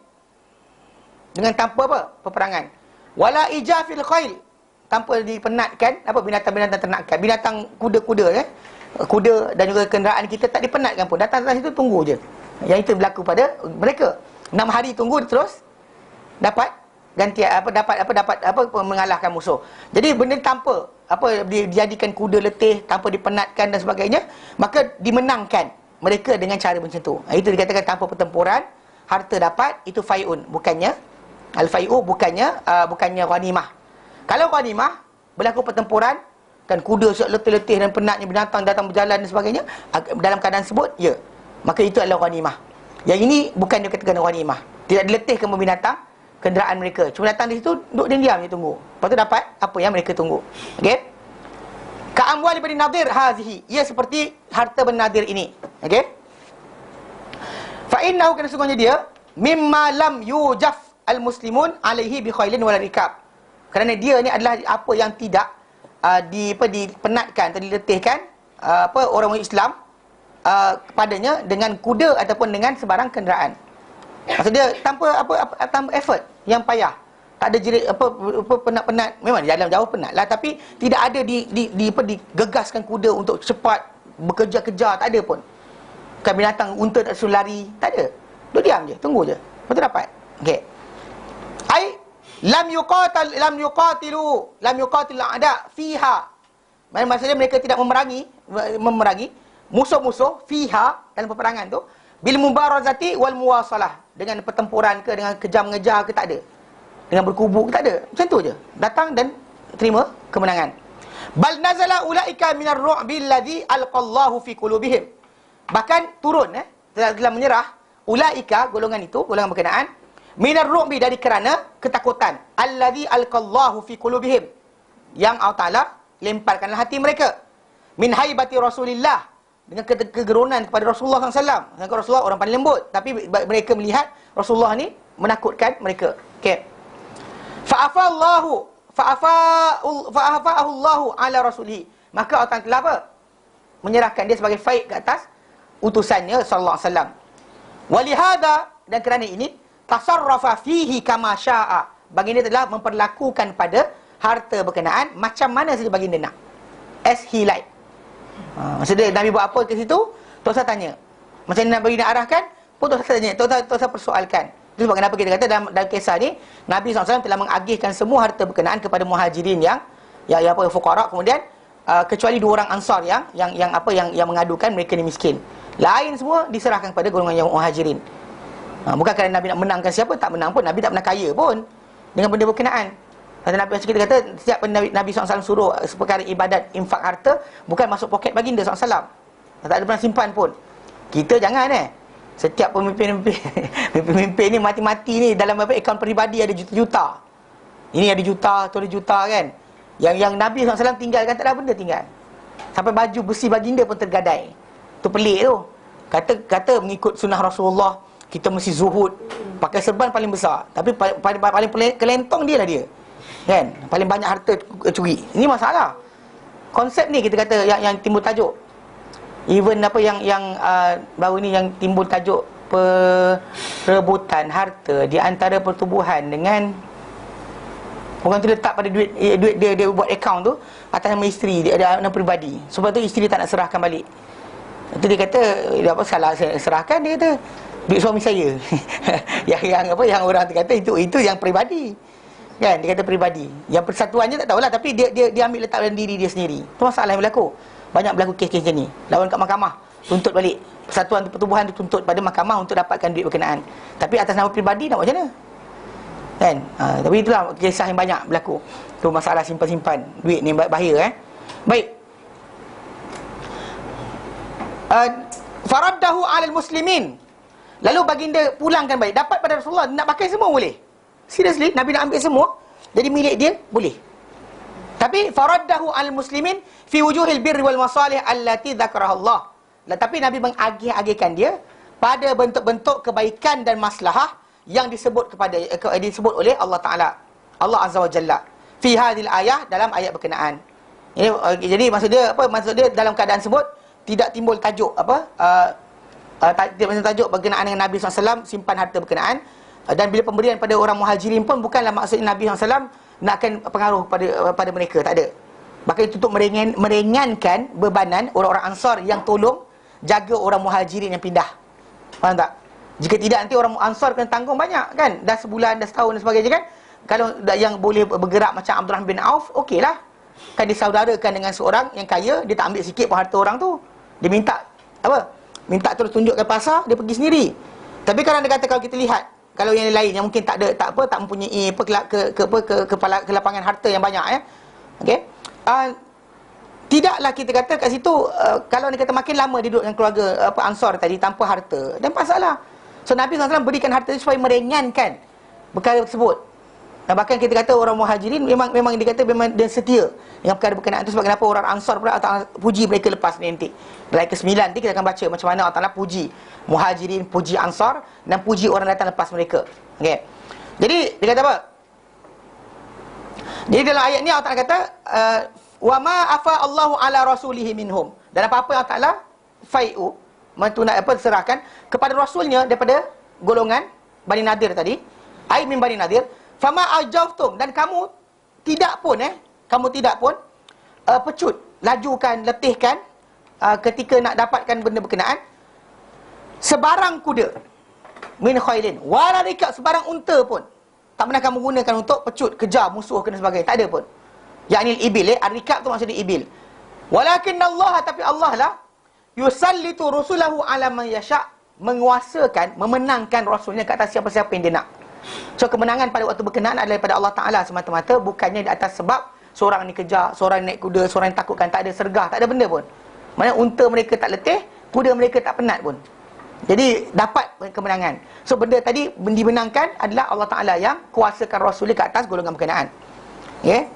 dengan tanpa apa? Peperangan. Wala ijafil khail, tanpa dipenatkan apa binatang-binatang ternakan. Binatang kuda-kuda kuda dan juga kenderaan kita tak dipenatkan pun. Datang situ tunggu je. Yang itu berlaku pada mereka. 6 hari tunggu terus dapat ganti dapat mengalahkan musuh. Jadi benda tanpa dijadikan kuda letih, tanpa dipenatkan dan sebagainya, maka dimenangkan mereka dengan cara macam tu. Itu dikatakan tanpa pertempuran harta dapat, itu fai'un, bukannya al-fai'u, bukannya ghanimah. Kalau ghanimah berlaku pertempuran kan, kuda letih-letih dan penatnya, binatang datang berjalan dan sebagainya, dalam keadaan sebut, ya, maka itu adalah ghanimah. Yang ini bukan dikatakan ghanimah. Tidak diletihkan binatang, kenderaan mereka. Cuma datang di situ, duduk diam je tunggu. Lepas tu dapat apa yang mereka tunggu. Okey? Ka'amwali bani nadir hazihi. Ia seperti harta bani nadir ini. Okey? Fa'innahu, kena sungguhnya dia, mimma lam yujaf al-muslimun alaihi bi khailin wala rikab. Kerana dia ni adalah apa yang tidak dipenatkan atau diletihkan orang Islam kepadanya dengan kuda ataupun dengan sebarang kenderaan. Maksud dia tanpa effort yang payah. Tak ada jerit penat-penat. Memang jalan jauh penat lah, tapi tidak ada digegaskan kuda untuk cepat bekerja-kejar, tak ada pun. Bukan binatang unta tak suruh lari, tak ada. Duduk diam je, tunggu je. Lepas tu dapat. Okey. Ai lam yuqatilu a'da fiha. Maksudnya mereka tidak memerangi musuh-musuh fiha, dalam peperangan tu, bil mubarazati wal muwasalah, dengan pertempuran ke, dengan kejam mengejar ke, tak ada. Dengan berkubu ke, tak ada. Macam tu je. Datang dan terima kemenangan. Bal nazala ulaika minar ru'bi alladhi alqallahu fi qulubihim. Bahkan turun telah menyerah ulaika, golongan itu, golongan berkenaan, minar ru'bi, dari kerana ketakutan, alladhi alqallahu fi qulubihim, yang Allah Ta'ala lemparkanlah hati mereka, min haibati Rasulillah, dengan kegerunan kepada Rasulullah SAW. Dengan Rasulullah orang paling lembut, tapi mereka melihat Rasulullah ni menakutkan mereka. Okey. Fa'afa'allahu ala rasulihi, maka Allah telah apa? Menyerahkan dia sebagai faid ke atas utusannya sallallahu alaihi wasallam. Walihada, dan kerana ini, tasarrafa fihi kama syaa, baginda telah memperlakukan pada harta berkenaan macam mana saja baginda nak, as he like. Maksudnya Nabi buat apa ke situ, Tuan Ustaz tanya. Macam mana baginda arahkan pun Tuan Ustaz tanya, Tuan Ustaz persoalkan. Itu sebab kenapa kita kata dalam kisah ni Nabi SAW telah mengagihkan semua harta berkenaan kepada muhajirin yang fuqara, kemudian kecuali 2 orang ansar yang mengadukan mereka ni miskin. Lain semua diserahkan kepada golongan yang muhajirin. Bukan kerana Nabi nak menangkan siapa, tak menang pun. Nabi tak pernah kaya pun dengan benda berkenaan. Kata Nabi, kita kata setiap Nabi SAW suruh seperkara ibadat, infak harta, bukan masuk poket baginda SAW. Tak ada pernah simpan pun. Kita jangan setiap pemimpin ni mati-mati ni dalam akaun peribadi ada juta-juta. Ini ada juta, tu ada juta kan. Yang Nabi SAW tinggalkan tak ada benda tinggal. Sampai baju besi baginda pun tergadai. Tu pelik tu. Kata mengikut sunnah Rasulullah, kita mesti zuhud, pakai serban paling besar, tapi paling kelentong dia lah dia. Kan? Paling banyak harta curi. Ini masalah. Konsep ni kita kata yang timbul tajuk. Even yang baru ni yang timbul tajuk perebutan harta di antara pertubuhan dengan orang tu letak pada duit dia buat akaun tu atas nama isteri dia, ada nama peribadi. Sebab tu isteri tak nak serahkan balik. Itu dia kata, apa salah saya serahkan, dia kata duit suami saya. yang orang tu kata itu yang peribadi. Kan, dia kata peribadi. Yang persatuannya tak tahulah, tapi dia ambil letak dalam diri dia sendiri. Itu masalah yang berlaku. Banyak berlaku kes-kes macam ni. Lawan kat mahkamah, tuntut balik. Persatuan pertubuhan dituntut pada mahkamah untuk dapatkan duit berkenaan. Tapi atas nama peribadi nak buat macam mana? Kan? Tapi itulah kisah yang banyak berlaku. Tu masalah simpan-simpan duit ni bahaya. Baik. Faraddahu 'alal muslimin. Lalu baginda pulangkan balik. Dapat pada Rasulullah, nak pakai semua boleh. Seriously, Nabi nak ambil semua jadi milik dia, boleh. Tapi faraddahu 'alal muslimin fi wujuhil birri wal masalih allati dzakaraha Allah. Tapi Nabi mengagih-agihkan dia pada bentuk-bentuk kebaikan dan maslahah yang disebut oleh Allah Taala, Allah Azza wa Jalla, fi hadhil ayah, dalam ayat berkenaan. Jadi maksud dia dalam keadaan sebut tidak timbul tajuk tidak tajuk berkenaan dengan Nabi SAW simpan harta berkenaan. Dan bila pemberian pada orang muhajirin pun bukanlah maksudnya Nabi SAW nakkan pengaruh pada mereka, tak ada. Bahkan itu untuk meringankan bebanan orang-orang Ansar yang tolong jaga orang muhajirin yang pindah. Faham tak? Jika tidak nanti orang Ansar kena tanggung banyak kan, dah sebulan, dah setahun dan sebagainya kan. Kalau yang boleh bergerak macam Abdurrahman bin Auf, okeylah. Kan disaudarakan dengan seorang yang kaya, dia tak ambil sikit pun harta orang tu. Dia minta minta terus tunjukkan pasar, dia pergi sendiri. Tapi kalau dia kata, kalau kita lihat, kalau yang lain yang mungkin tak mempunyai kelapangan harta yang banyak okey. Tidaklah kita kata kat situ kalau dia kata makin lama dia duduk dengan keluarga Ansar tadi tanpa harta, dan masalah. So Nabi SAW berikan harta supaya meringankan perkara tersebut. Dan bahkan kita kata orang muhajirin memang dia kata memang dia setia dengan perkara berkenaan itu. Sebab kenapa orang Ansar pula Allah Ta'ala puji mereka lepas ni nanti. Dalam ayat ke-9 nanti kita akan baca macam mana Allah Ta'ala puji muhajirin, puji Ansar, dan puji orang datang lepas mereka. Okey. Jadi dia kata apa? Jadi dalam ayat ni Allah Ta'ala kata wa ma afa Allahu ala rasulihi minhum. Dan apa-apa yang Allah Ta'ala fai'u serahkan kepada rasulnya daripada golongan Bani Nadir tadi, ai min Bani Nadir, fama ajaftum, dan kamu tidak pun pecut, lajukan, letihkan ketika nak dapatkan benda berkenaan sebarang kuda min khailin wala rikab, sebarang unta pun tak pernah kamu gunakan untuk pecut, kejar musuh dan sebagainya, tak ada pun. Yakni ibil, ar-rikab tu maksudnya ibil. Walakin Allah, tapi Allah lah yusallitu rusulahu ala man yasha, menguasakan, memenangkan rasulnya ke atas siapa-siapa yang dia nak. So kemenangan pada waktu berkenaan adalah daripada Allah Ta'ala semata-mata, bukannya di atas sebab seorang ni kejar, seorang naik kuda, seorang yang takutkan, tak ada sergah, tak ada benda pun. Maksudnya unta mereka tak letih, kuda mereka tak penat pun. Jadi dapat kemenangan. So benda tadi dimenangkan adalah Allah Ta'ala yang kuasakan rasulnya ke atas golongan berkenaan. Ya.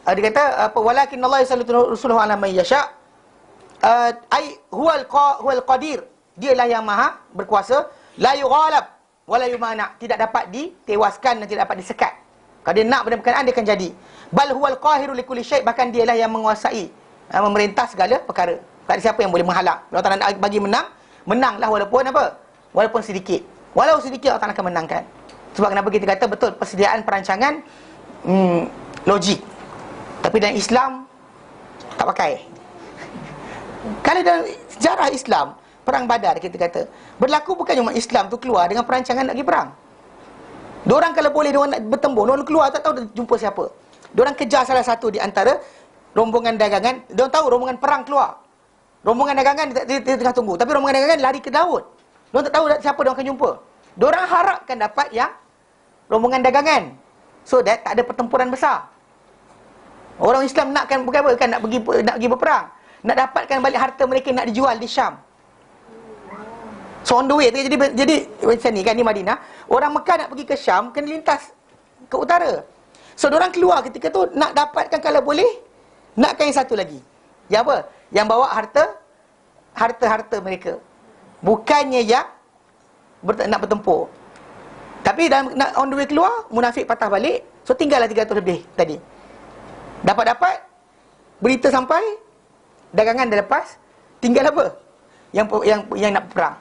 Dia kata walakin Allah yusallitu rusulahu ala man yasha, huwal qadir, dialah yang maha berkuasa, la yughalab wala yumana, tidak dapat ditewaskan dan tidak dapat disekat. Kalau dia nak benda berkenaan, dia akan jadi. Bal huwal qahiru likulli syai', bahkan dialah yang menguasai, memerintah segala perkara. Tak ada siapa yang boleh menghalang. Allah Ta'ala bagi menanglah walaupun sedikit. Walau sedikit Allah Ta'ala akan menangkan. Sebab kenapa kita kata betul persediaan perancangan logik. Tapi dalam Islam tak pakai. Kalau dalam sejarah Islam, perang Badar kita kata berlaku bukannya umat Islam tu keluar dengan perancangan nak pergi perang. Diorang kalau boleh diorang nak bertembur, diorang keluar tak tahu jumpa siapa. Diorang kejar salah satu di antara rombongan dagangan. Diorang tahu rombongan perang keluar. Rombongan dagangan dia tengah tunggu, tapi rombongan dagangan lari ke laut. Diorang tak tahu siapa diorang akan jumpa. Diorang harapkan dapat yang rombongan dagangan, so that tak ada pertempuran besar. Orang Islam nakkan bukan apa, kan nak pergi berperang, nak dapatkan balik harta mereka nak dijual di Syam. So on the way, jadi macam ni kan, di Madinah, orang Mekah nak pergi ke Syam kena lintas ke utara. So diorang keluar ketika tu nak dapatkan, kalau boleh nakkan yang satu lagi. Yang apa? Yang bawa harta mereka, bukannya yang nak bertempur. Tapi nak on the way keluar, munafik patah balik. So tinggallah 300 lebih tadi. Dapat berita sampai, dagangan dah lepas, tinggal apa? Yang nak perang.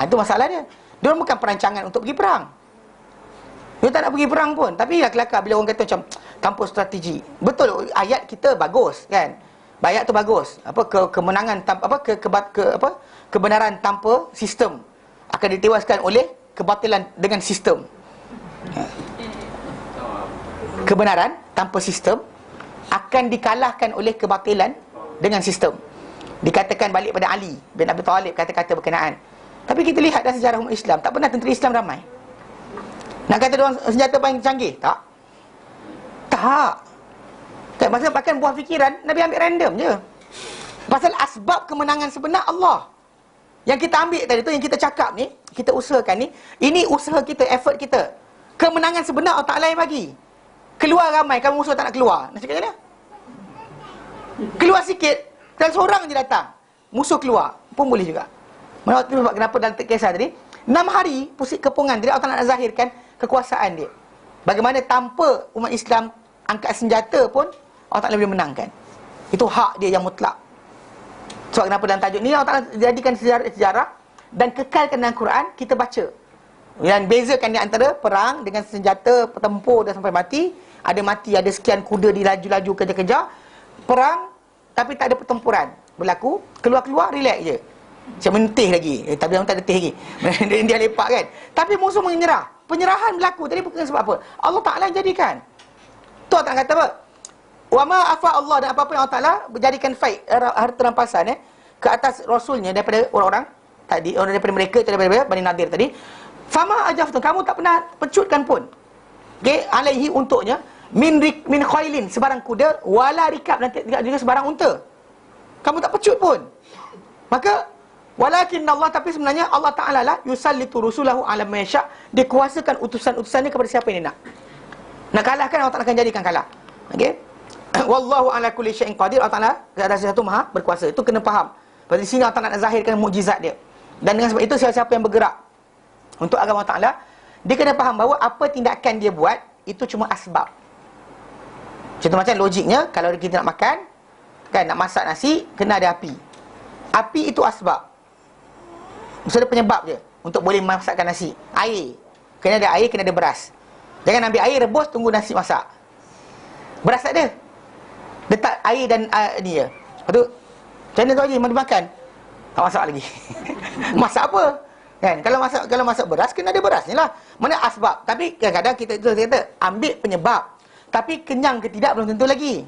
Itu masalah dia. Dia bukan perancangan untuk pergi perang. Dia tak nak pergi perang pun, tapi kelakar bila orang kata macam tanpa strategi. Betul, ayat kita bagus kan? Ayat tu bagus. Kemenangan kebenaran tanpa sistem akan ditewaskan oleh kebatilan dengan sistem. Kebenaran tanpa sistem akan dikalahkan oleh kebatilan dengan sistem. Dikatakan balik pada Ali bin Abi Talib kata-kata berkenaan. Tapi kita lihat dalam sejarah umat Islam, tak pernah tentera Islam ramai. Nak kata diorang senjata paling canggih? Tak. Pasal pakai buah fikiran, Nabi ambil random je. Pasal asbab kemenangan sebenar Allah. Yang kita ambil tadi tu, yang kita cakap ni, kita usahakan ni, ini usaha kita, effort kita. Kemenangan sebenar Allah Ta'ala yang bagi. Keluar ramai, kamu musuh tak nak keluar. Nak cakap macam mana? Keluar sikit, dan seorang je datang, musuh keluar, pun boleh juga. Sebab kenapa dalam kisah tadi 6 hari pusing kepungan dia, Allah Ta'ala nak zahirkan kekuasaan dia. Bagaimana tanpa umat Islam angkat senjata pun Allah Ta'ala boleh menangkan. Itu hak dia yang mutlak. Sebab kenapa dalam tajuk ni Allah Ta'ala jadikan sejarah dan kekalkan dalam Quran, kita baca. Yang bezakan di antara perang dengan senjata tempur dan sampai mati. Ada mati, ada sekian kuda dilaju-laju kejar-kejar. Perang tapi tak ada pertempuran berlaku, keluar-keluar relax je. Macam mentih lagi. Tapi orang tak ada teh lagi. Dia lepak kan. Tapi musuh menyerah. Penyerahan berlaku. Tadi bukan sebab apa? Allah Ta'ala jadikan. Tu Allah Ta'ala kata apa? Wa ma afa Allah, dan apa-apa yang Allah Ta'ala berjadikan faid, harta rampasan ke atas Rasulnya daripada orang-orang tadi, orang daripada mereka, daripada Bani Nadir tadi. Fama ajaftum, kamu tak pernah pecutkan pun. Okey, alaihi untuknya min khailin, sebarang kuda, wala rikab, dan tidak juga sebarang unta. Kamu tak pecut pun. Maka walakin Allah, tapi sebenarnya Allah Ta'ala lah yusallitu rusulahu ala man yasha, dia kuasakan utusan-utusannya kepada siapa yang dia nak. Nak kalahkan, Allah Ta'ala akan jadikan kalah. Okey. Wallahu ala kulli syai'in qadir. Allah Ta'ala ada satu maha berkuasa. Itu kena faham. Pada sini Allah Ta'ala nak zahirkan mukjizat dia. Dan dengan sebab itu siapa-siapa yang bergerak untuk agama Allah Ta'ala, dia kena faham bahawa apa tindakan dia buat itu cuma asbab. Contoh macam logiknya, kalau kita nak makan kan, nak masak nasi, kena ada api. Api itu asbab. Mesti ada penyebab je untuk boleh masakkan nasi. Air, kena ada air, kena ada beras. Jangan ambil air, rebus, tunggu nasi masak. Beras tak ada, letak air dan ni je. Lepas tu macam mana tu Haji, mana makan? Tak masak lagi. Masak apa? Kan? Kalau masak beras, kena ada beras ni lah. Mana asbab. Tapi kadang-kadang kita kata ambil penyebab, tapi kenyang ke tidak belum tentu lagi.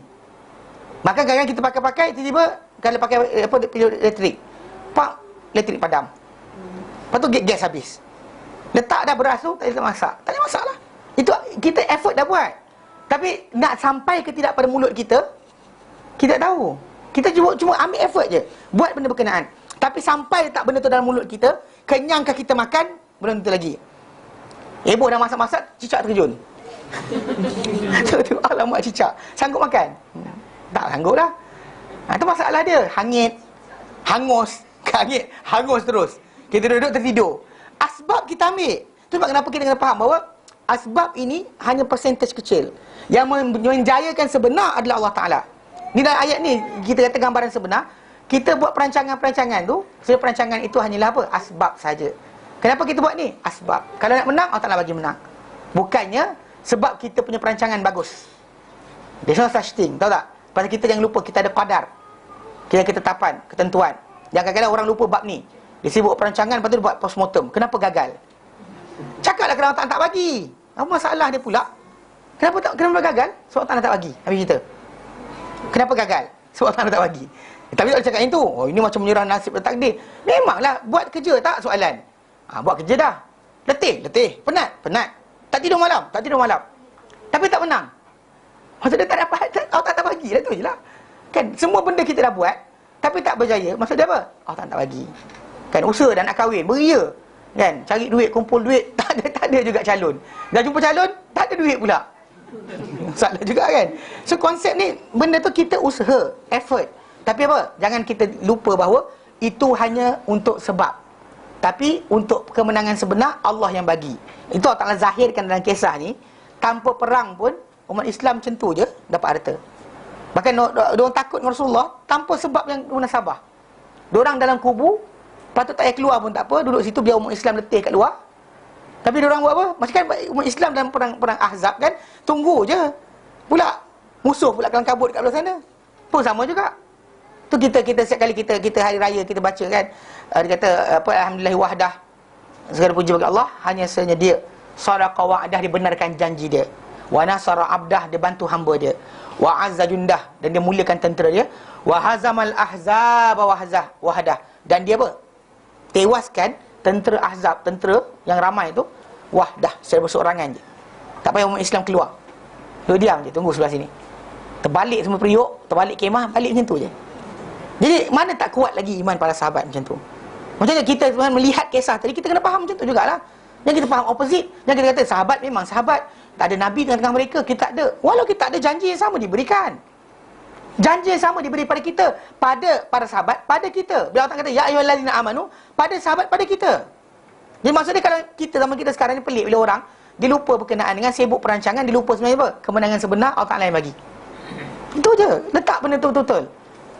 Maka kadang-kadang kita pakai tiba-tiba, kalau pakai elektrik, pak, elektrik padam. Lepas tu gas habis. Letak dah beras tu, tak boleh masak. Tak boleh masak lah. Itu kita effort dah buat. Tapi nak sampai ke tidak pada mulut kita, kita tak tahu. Kita cuma ambil effort je, buat benda berkenaan. Tapi sampai tak benda tu dalam mulut kita, kenyangkah kita makan, belum tentu lagi. Ibu dah masak-masak, cicak terkejun. Alamak cicak, sanggup makan? Tak sanggup dah. Itu masalah dia. Hangit, hangus, hangus terus. Kita duduk tertidur. Asbab kita ambil. Itu sebab kenapa kita kena faham bahawa asbab ini hanya persentage kecil. Yang menjayakan sebenar adalah Allah Ta'ala. Ni dalam ayat ni, kita kata gambaran sebenar. Kita buat perancangan-perancangan tu, sebenarnya perancangan itu hanyalah apa? Asbab saja. Kenapa kita buat ni? Asbab. Kalau nak menang, Allah Ta'ala bagi menang. Bukannya sebab kita punya perancangan bagus. There's no such thing. Tahu tak? Pasal kita jangan lupa, kita ada qadar. Kita ketetapan, ketentuan. Yang kadang-kadang orang lupa bab ni. Dia sibuk perancangan, lepas tu dia buat postmortem. Kenapa gagal? Cakaplah kenapa Allah tak bagi. Apa masalah dia pula? Kenapa gagal? Sebab Allah tak bagi. Habis kita. Kenapa gagal? Sebab Allah tak bagi. Tapi tak cakap yang tu. Oh, ini macam menyerah nasib dan takdir. Memanglah, buat kerja tak soalan. Buat kerja dah. Letih. Penat. Tak tidur malam. Tapi tak menang. Maksudnya tak dapat, Allah tak bagi lah, tu je lah. Kan, semua benda kita dah buat, tapi tak berjaya. Maksudnya apa? Allah tak bagi. Kan, usaha dah nak kahwin, beria. Kan, cari duit, kumpul duit, tak ada juga calon. Dah jumpa calon, tak ada duit pula. Salah juga kan. So konsep ni, benda tu kita usaha, effort. Tapi apa? Jangan kita lupa bahawa itu hanya untuk sebab. Tapi untuk kemenangan sebenar, Allah yang bagi. Itu Allah Ta'ala zahirkan dalam kisah ni. Tanpa perang pun, umat Islam macam tu je dapat harta. Bahkan diorang takut dengan Rasulullah tanpa sebab yang munasabah. Diorang dalam kubu, patut tak payah keluar pun tak apa, duduk situ biar umat Islam letih kat luar. Tapi diorang buat apa? Macam kan umat Islam dalam perang Ahzab kan, tunggu je. Pula musuh pula kalang kabut kat belah sana. Pun sama juga. Tu kita setiap kali kita hari raya kita baca kan, dia kata apa, alhamdulillah wahdah, segala puji bagi Allah, hanya senyedia sadaqa wa'dah, dibenarkan janji dia. Wa nasara abdah, dia bantu hamba dia. Wa azza jundah, dan dia muliakan tentera dia. Wa hazamal ahzab wahdah, dan dia apa? Tewaskan tentera Ahzab, tentera yang ramai tu wahdah, secara berseorangan je. Tak payah umat Islam keluar. Dia diam je, tunggu sebelah sini. Terbalik semua periuk, terbalik kemah, balik macam tu je. Jadi mana tak kuat lagi iman para sahabat macam tu. Macam kita melihat kisah tadi, kita kena faham macam tu jugalah. Jangan kita faham opposite. Jangan kita kata sahabat memang sahabat, tak ada Nabi tengah-tengah mereka, kita tak ada. Walau kita tak ada, janji yang sama diberikan. Janji yang sama diberi pada kita, pada para sahabat, pada kita. Bila Allah kata ya ayyuhallazina amanu, pada sahabat, pada kita. Jadi maksudnya kalau kita sama kita sekarang ni pelik bila orang dia lupa berkenaan dengan sibuk perancangan, dia lupa sebenarnya apa? Kemenangan sebenar Allah Ta'ala yang bagi. Itu je. Letak benda tu betul-betul.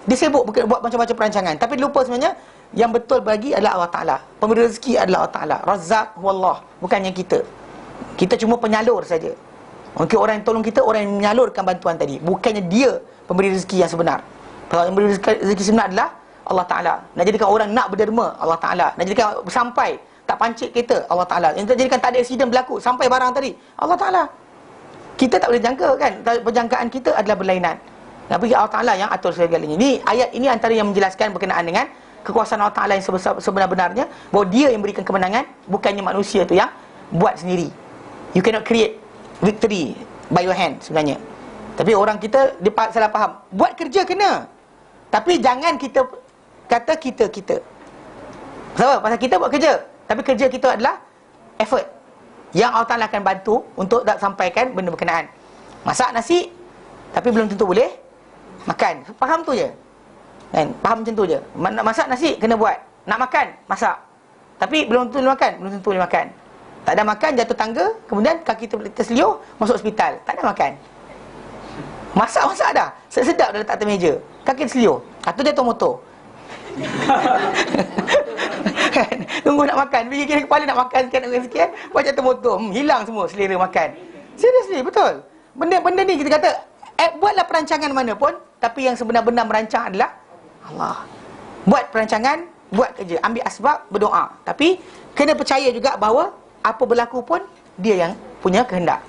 Dia sibuk buat macam-macam perancangan, tapi lupa sebenarnya yang betul bagi adalah Allah Ta'ala. Pemberi rezeki adalah Allah Ta'ala. Razzaq wallah, bukannya kita. Kita cuma penyalur saja. Mungkin orang yang tolong kita, orang yang menyalurkan bantuan tadi, bukannya dia pemberi rezeki yang sebenar. Kalau yang memberi rezeki sebenar adalah Allah Ta'ala. Nak jadikan orang nak berderma, Allah Ta'ala. Nak jadikan sampai tak pancit kereta, Allah Ta'ala. Yang nak jadikan tak ada aksiden berlaku, sampai barang tadi, Allah Ta'ala. Kita tak boleh jangka kan. Perjangkaan kita adalah berlainan. Tapi Allah Ta'ala yang atur segala-galanya. Ini ayat ini antara yang menjelaskan berkenaan dengan kekuasaan Allah Ta'ala yang sebenar-benarnya, bahawa dia yang berikan kemenangan, bukannya manusia tu yang buat sendiri. You cannot create victory by your hand sebenarnya. Tapi orang kita, dia salah faham. Buat kerja kena, tapi jangan kita kata kita. Sebab pasal kita buat kerja, tapi kerja kita adalah effort yang Allah Ta'ala akan bantu untuk tak sampaikan benda berkenaan. Masak nasi, tapi belum tentu boleh makan. Faham tu je kan? Faham macam tu je. Nak masak nasi, kena buat. Nak makan, masak. Tapi belum tentu boleh makan. Belum tentu boleh makan. Tak ada makan, jatuh tangga, kemudian kaki terseliur, masuk hospital. Tak ada makan. Masak dah. Sedap dah letak atas meja. Kaki terseliur. Atau jatuh motor. Kan? Tunggu nak makan, pergi kira kepala nak makan sekian, buat jatuh motor. Hilang semua selera makan. Seriously, betul. Benda ni kita kata, buatlah perancangan mana pun, tapi yang sebenar-benar merancang adalah Allah. Buat perancangan, buat kerja, ambil asbab, berdoa. Tapi kena percaya juga bahawa apa berlaku pun dia yang punya kehendak.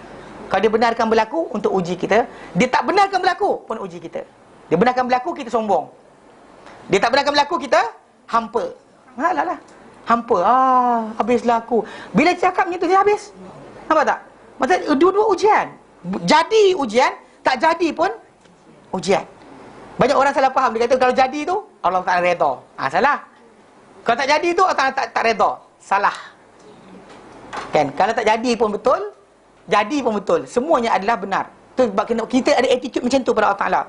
Kalau dia benarkan berlaku, untuk uji kita. Dia tak benarkan berlaku, pun uji kita. Dia benarkan berlaku, kita sombong. Dia tak benarkan berlaku, kita hampa. Alah, hampa. Habislah aku. Bila cakap macam tu, dia habis. Nampak tak? Maksudnya dua-dua ujian. Jadi ujian, tak jadi pun ujian. Banyak orang salah faham. Dia kata kalau jadi tu, Allah tak redha. Salah. Kalau tak jadi tu, Allah tak redha. Salah. Kan? Kalau tak jadi pun betul, jadi pun betul. Semuanya adalah benar. Tu sebab kita ada attitude macam tu pada Allah Ta'ala.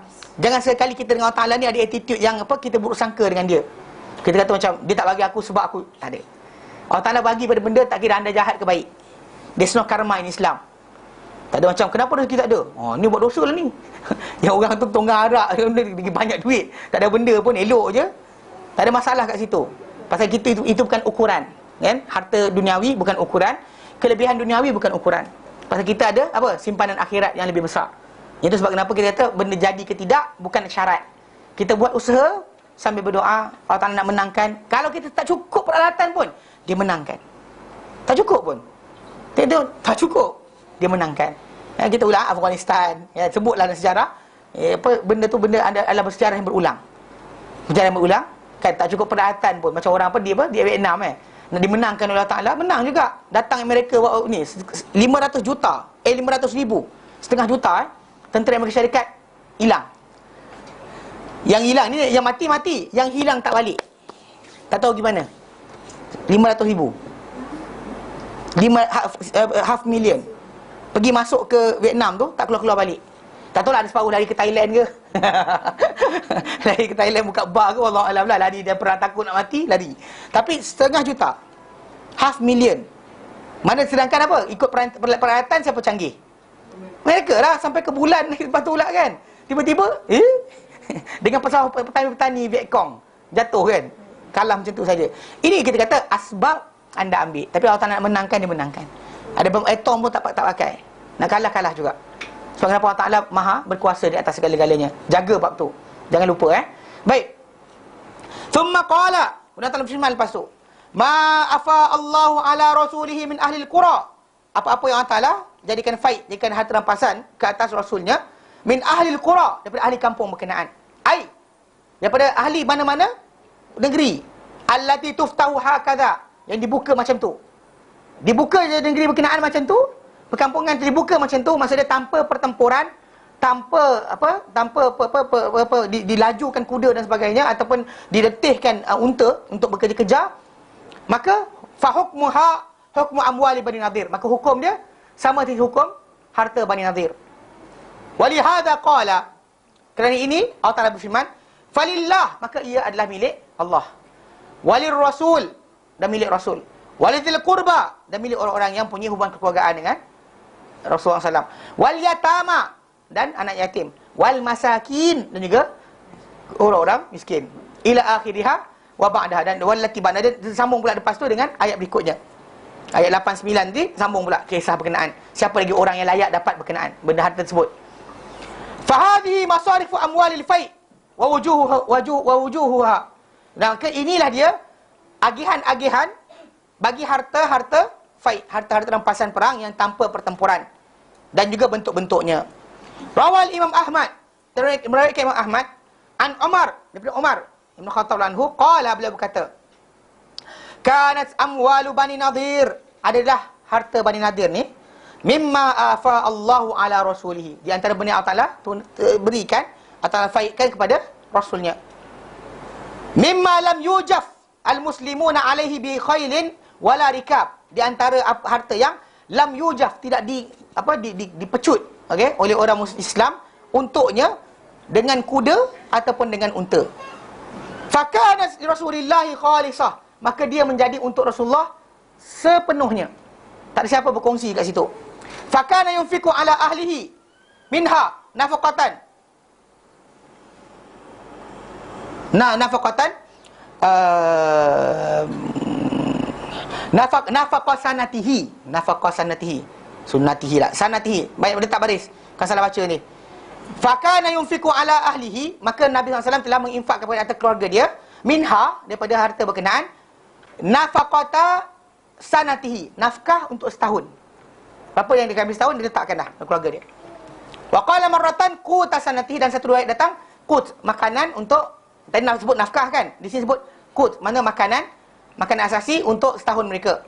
Jangan sekali kita dengan Allah Ta'ala ni ada attitude yang kita buruk sangka dengan dia. Kita kata macam, dia tak bagi aku sebab aku. Tak ada. Allah Ta'ala bagi pada benda, tak kira anda jahat ke baik. There's no karma in Islam. Tak ada macam, kenapa rezeki tak ada? Ni buat dosa lah ni. Yang orang tu tonggang arak, banyak duit, tak ada benda pun, elok je. Tak ada masalah kat situ. Pasal kita itu bukan ukuran, kan? Harta duniawi bukan ukuran, kelebihan duniawi bukan ukuran. Pasal kita ada apa? Simpanan akhirat yang lebih besar. Itu sebab kenapa kita kata benda jadi ke tidak bukan syarat. Kita buat usaha sambil berdoa, Allah Ta'ala nak menangkan. Kalau kita tak cukup peralatan pun, dia menangkan. Tak cukup pun, dia tak cukup, dia menangkan. Kita ulang Afghanistan, sebutlah dalam sejarah, benda tu adalah bersejarah yang berulang. Sejarah yang berulang, kan tak cukup peralatan pun. Macam orang di Vietnam nak dimenangkan oleh Allah Ta'ala, menang juga. Datang Amerika buat ni 500 juta 500 ribu, setengah juta tentera Amerika Syarikat hilang. Yang hilang ni, yang mati, yang hilang tak balik. Tak tahu gimana. 500 ribu, half million pergi masuk ke Vietnam tu, tak keluar balik. Tak tahu lah ada separuh lari ke Thailand ke. Lari ke Thailand buka bar ke, wallahualam lah. Lari dia perang takut nak mati, lari. Tapi setengah juta, half million. Mana sedangkan apa? Ikut peralatan siapa canggih? Mereka lah sampai ke bulan lepas tu pula kan. Tiba-tiba dengan pesawat petani Vietcong jatuh kan. Kalah macam tu saja. Ini kita kata asbab anda ambil, tapi Allah Ta'ala nak menangkan, dia menangkan. Ada bom atom pun tak pakai. Nak kalah juga. Sebab kenapa Allah Ta'ala maha berkuasa di atas segala-galanya. Jaga bab tu, jangan lupa. Baik. Thumma qala, Allah Ta'ala berfirman lepas tu, ma afa Allahu ala rasulihi min ahli al-qura. Apa-apa yang Allah Ta'ala jadikan faid, jadikan harta rampasan ke atas rasulnya, min ahli al-qura, daripada ahli kampung berkenaan. Daripada ahli mana-mana negeri, allati tuftahu hakadha, yang dibuka macam tu. Dibuka je negeri berkenaan macam tu, perkampungan tu dibuka macam tu, maksudnya tanpa pertempuran, tanpa dilajukan kuda dan sebagainya, ataupun diletihkan unta untuk bekerja-kerja, maka fahukmuha hukmu amwali Bani Nadir, maka hukum dia sama dengan hukum harta Bani Nadir. Walihada qala, kerana ini Allah Ta'ala berfirman, falillah, maka ia adalah milik Allah, walir rasul, dan milik rasul, walidil qurba, dan milik orang-orang yang punya hubungan kekeluargaan dengan Rasulullah SAW, wal yatama, dan anak yatim, wal masakin, dan juga orang-orang miskin. Ila akhiriha wa ba'daha, dan wallati ba'da, sambung pula lepas tu dengan ayat berikutnya. Ayat 89 ni sambung pula kisah berkenaan siapa lagi orang yang layak dapat berkenaan benda harta tersebut. Fa hadhihi masarifu amwalil fai' wa wujuhuha. Dan inilah dia agihan-agihan bagi harta-harta fai', harta-harta rampasan perang yang tanpa pertempuran, dan juga bentuk-bentuknya. Rawal Imam Ahmad, meriwayatkan Imam Ahmad an Umar, daripada Umar Ibn Khattab anhu, qala, beliau berkata, kanat amwalu Bani Nadir, adalah harta Bani Nadir ni, mimma afa Allahu ala rasulihi, di antara benda Allah Ta'ala berikan atau faikan kepada Rasulnya. Mimma lam yujaf al-muslimuna alaihi bi khailin wala rikab, di antara harta yang lam yujaf, tidak dipecut, okey, oleh orang Islam untuknya dengan kuda ataupun dengan unta. Fakanat Rasulillahi khalisah, maka dia menjadi untuk Rasulullah sepenuhnya, tak ada siapa berkongsi kat situ. Fakana yunfiqu ala ahlihi minha nafaqatan, nafaqatan nafaqah sanatihi sunnatihi lah, sanatihi, baik letak baris, kan salah baca ni. Fakana yunfiqu ala ahlihi, maka Nabi SAW telah menginfak kepada atas keluarga dia, minha, daripada harta berkenaan, nafaqata sanatihi, nafkah untuk setahun. Berapa yang dia habis setahun, dia letakkan dah keluarga dia. Wa qala marratan quta sanatihi, dan satu riwayat datang qut, makanan untuk, tadi nak sebut nafkah kan, di sini sebut qut, mana makanan asasi untuk setahun mereka.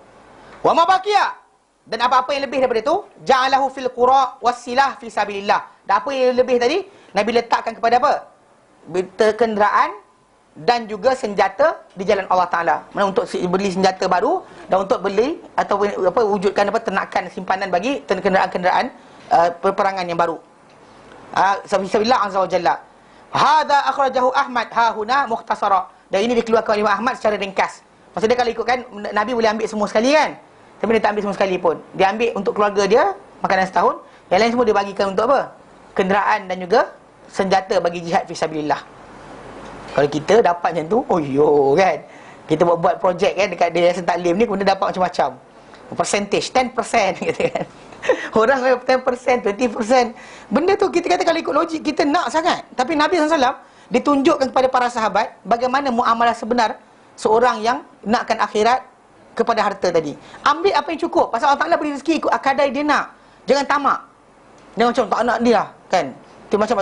Wa ma baqiya, dan apa-apa yang lebih daripada itu, ja'alahu fil qura wasilah fi sabilillah. Dan apa yang lebih tadi, Nabi letakkan kepada apa? Kenderaan dan juga senjata di jalan Allah Ta'ala. Mana untuk beli senjata baru, dan untuk beli atau wujudkan ternakan simpanan bagi kenderaan-kenderaan peperangan yang baru. Sabilillah azza wa jalla. Hadza akhrajahu Ahmad hahuna mukhtasara. Dan ini dikeluarkan oleh Ahmad secara ringkas. Maksudnya kalau ikutkan, Nabi boleh ambil semua sekali kan? Tapi dia tak ambil semua sekali pun. Dia ambil untuk keluarga dia makanan setahun, yang lain semua dia bagikan untuk apa? Kenderaan dan juga senjata bagi jihad fisabilillah. Kalau kita dapat macam tu, oh yo kan, kita buat projek kan dekat Yayasan Taklim ni, kemudian dapat macam-macam percentage, 10% kata kan. Orang 10%, 20%. Benda tu kita kata kalau ikut logik kita nak sangat. Tapi Nabi SAW ditunjukkan kepada para sahabat bagaimana muamalah sebenar seorang yang nakkan akhirat kepada harta tadi. Ambil apa yang cukup, pasal Allah Ta'ala beri rezeki ikut kadar dia nak. Jangan tamak. Jangan macam tak nak dia kan. Itu macam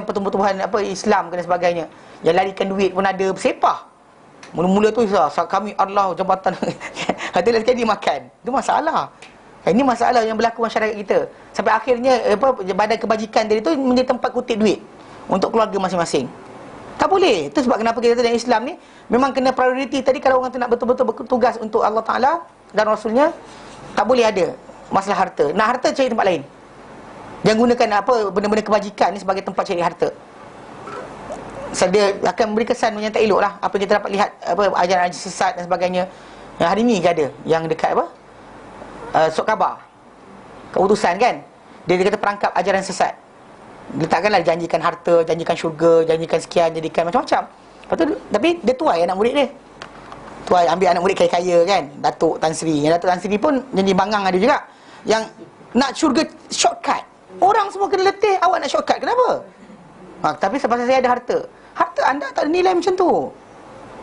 pertumbuhan apa Islam dan sebagainya. Yang larikan duit pun ada, bersepah. Mula-mula tu kami Allah jabatan. Kata sekali dia makan. Itu masalah. Ini masalah yang berlaku masyarakat kita. Sampai akhirnya badan kebajikan tadi tu menjadi tempat kutip duit untuk keluarga masing-masing. Tak boleh. Itu sebab kenapa kita dalam Islam ni memang kena prioriti tadi. Kalau orang tu nak betul-betul bertugas untuk Allah Ta'ala dan Rasulnya, tak boleh ada masalah harta. Nak harta, cari tempat lain. Jangan gunakan benda-benda kebajikan ni sebagai tempat cari harta. So, dia akan memberi kesan yang tak elok lah. Apa kita dapat lihat, ajaran sesat dan sebagainya. Yang hari ni ke ada, yang dekat Sok Khabar, keputusan kan, dia kata perangkap ajaran sesat. Letakkanlah janjikan harta, janjikan syurga, janjikan sekian, jadikan macam-macam. Lepas tu, tapi dia tuai anak murid dia. Tuai ambil anak murid kaya-kaya kan, Datuk Tan Sri. Yang Datuk Tan Sri pun jadi bangang ada juga. Yang nak syurga shortcut. Orang semua kena letih, awak nak shortcut, kenapa? Tapi sebab saya ada harta. Harta anda tak ada nilai macam tu.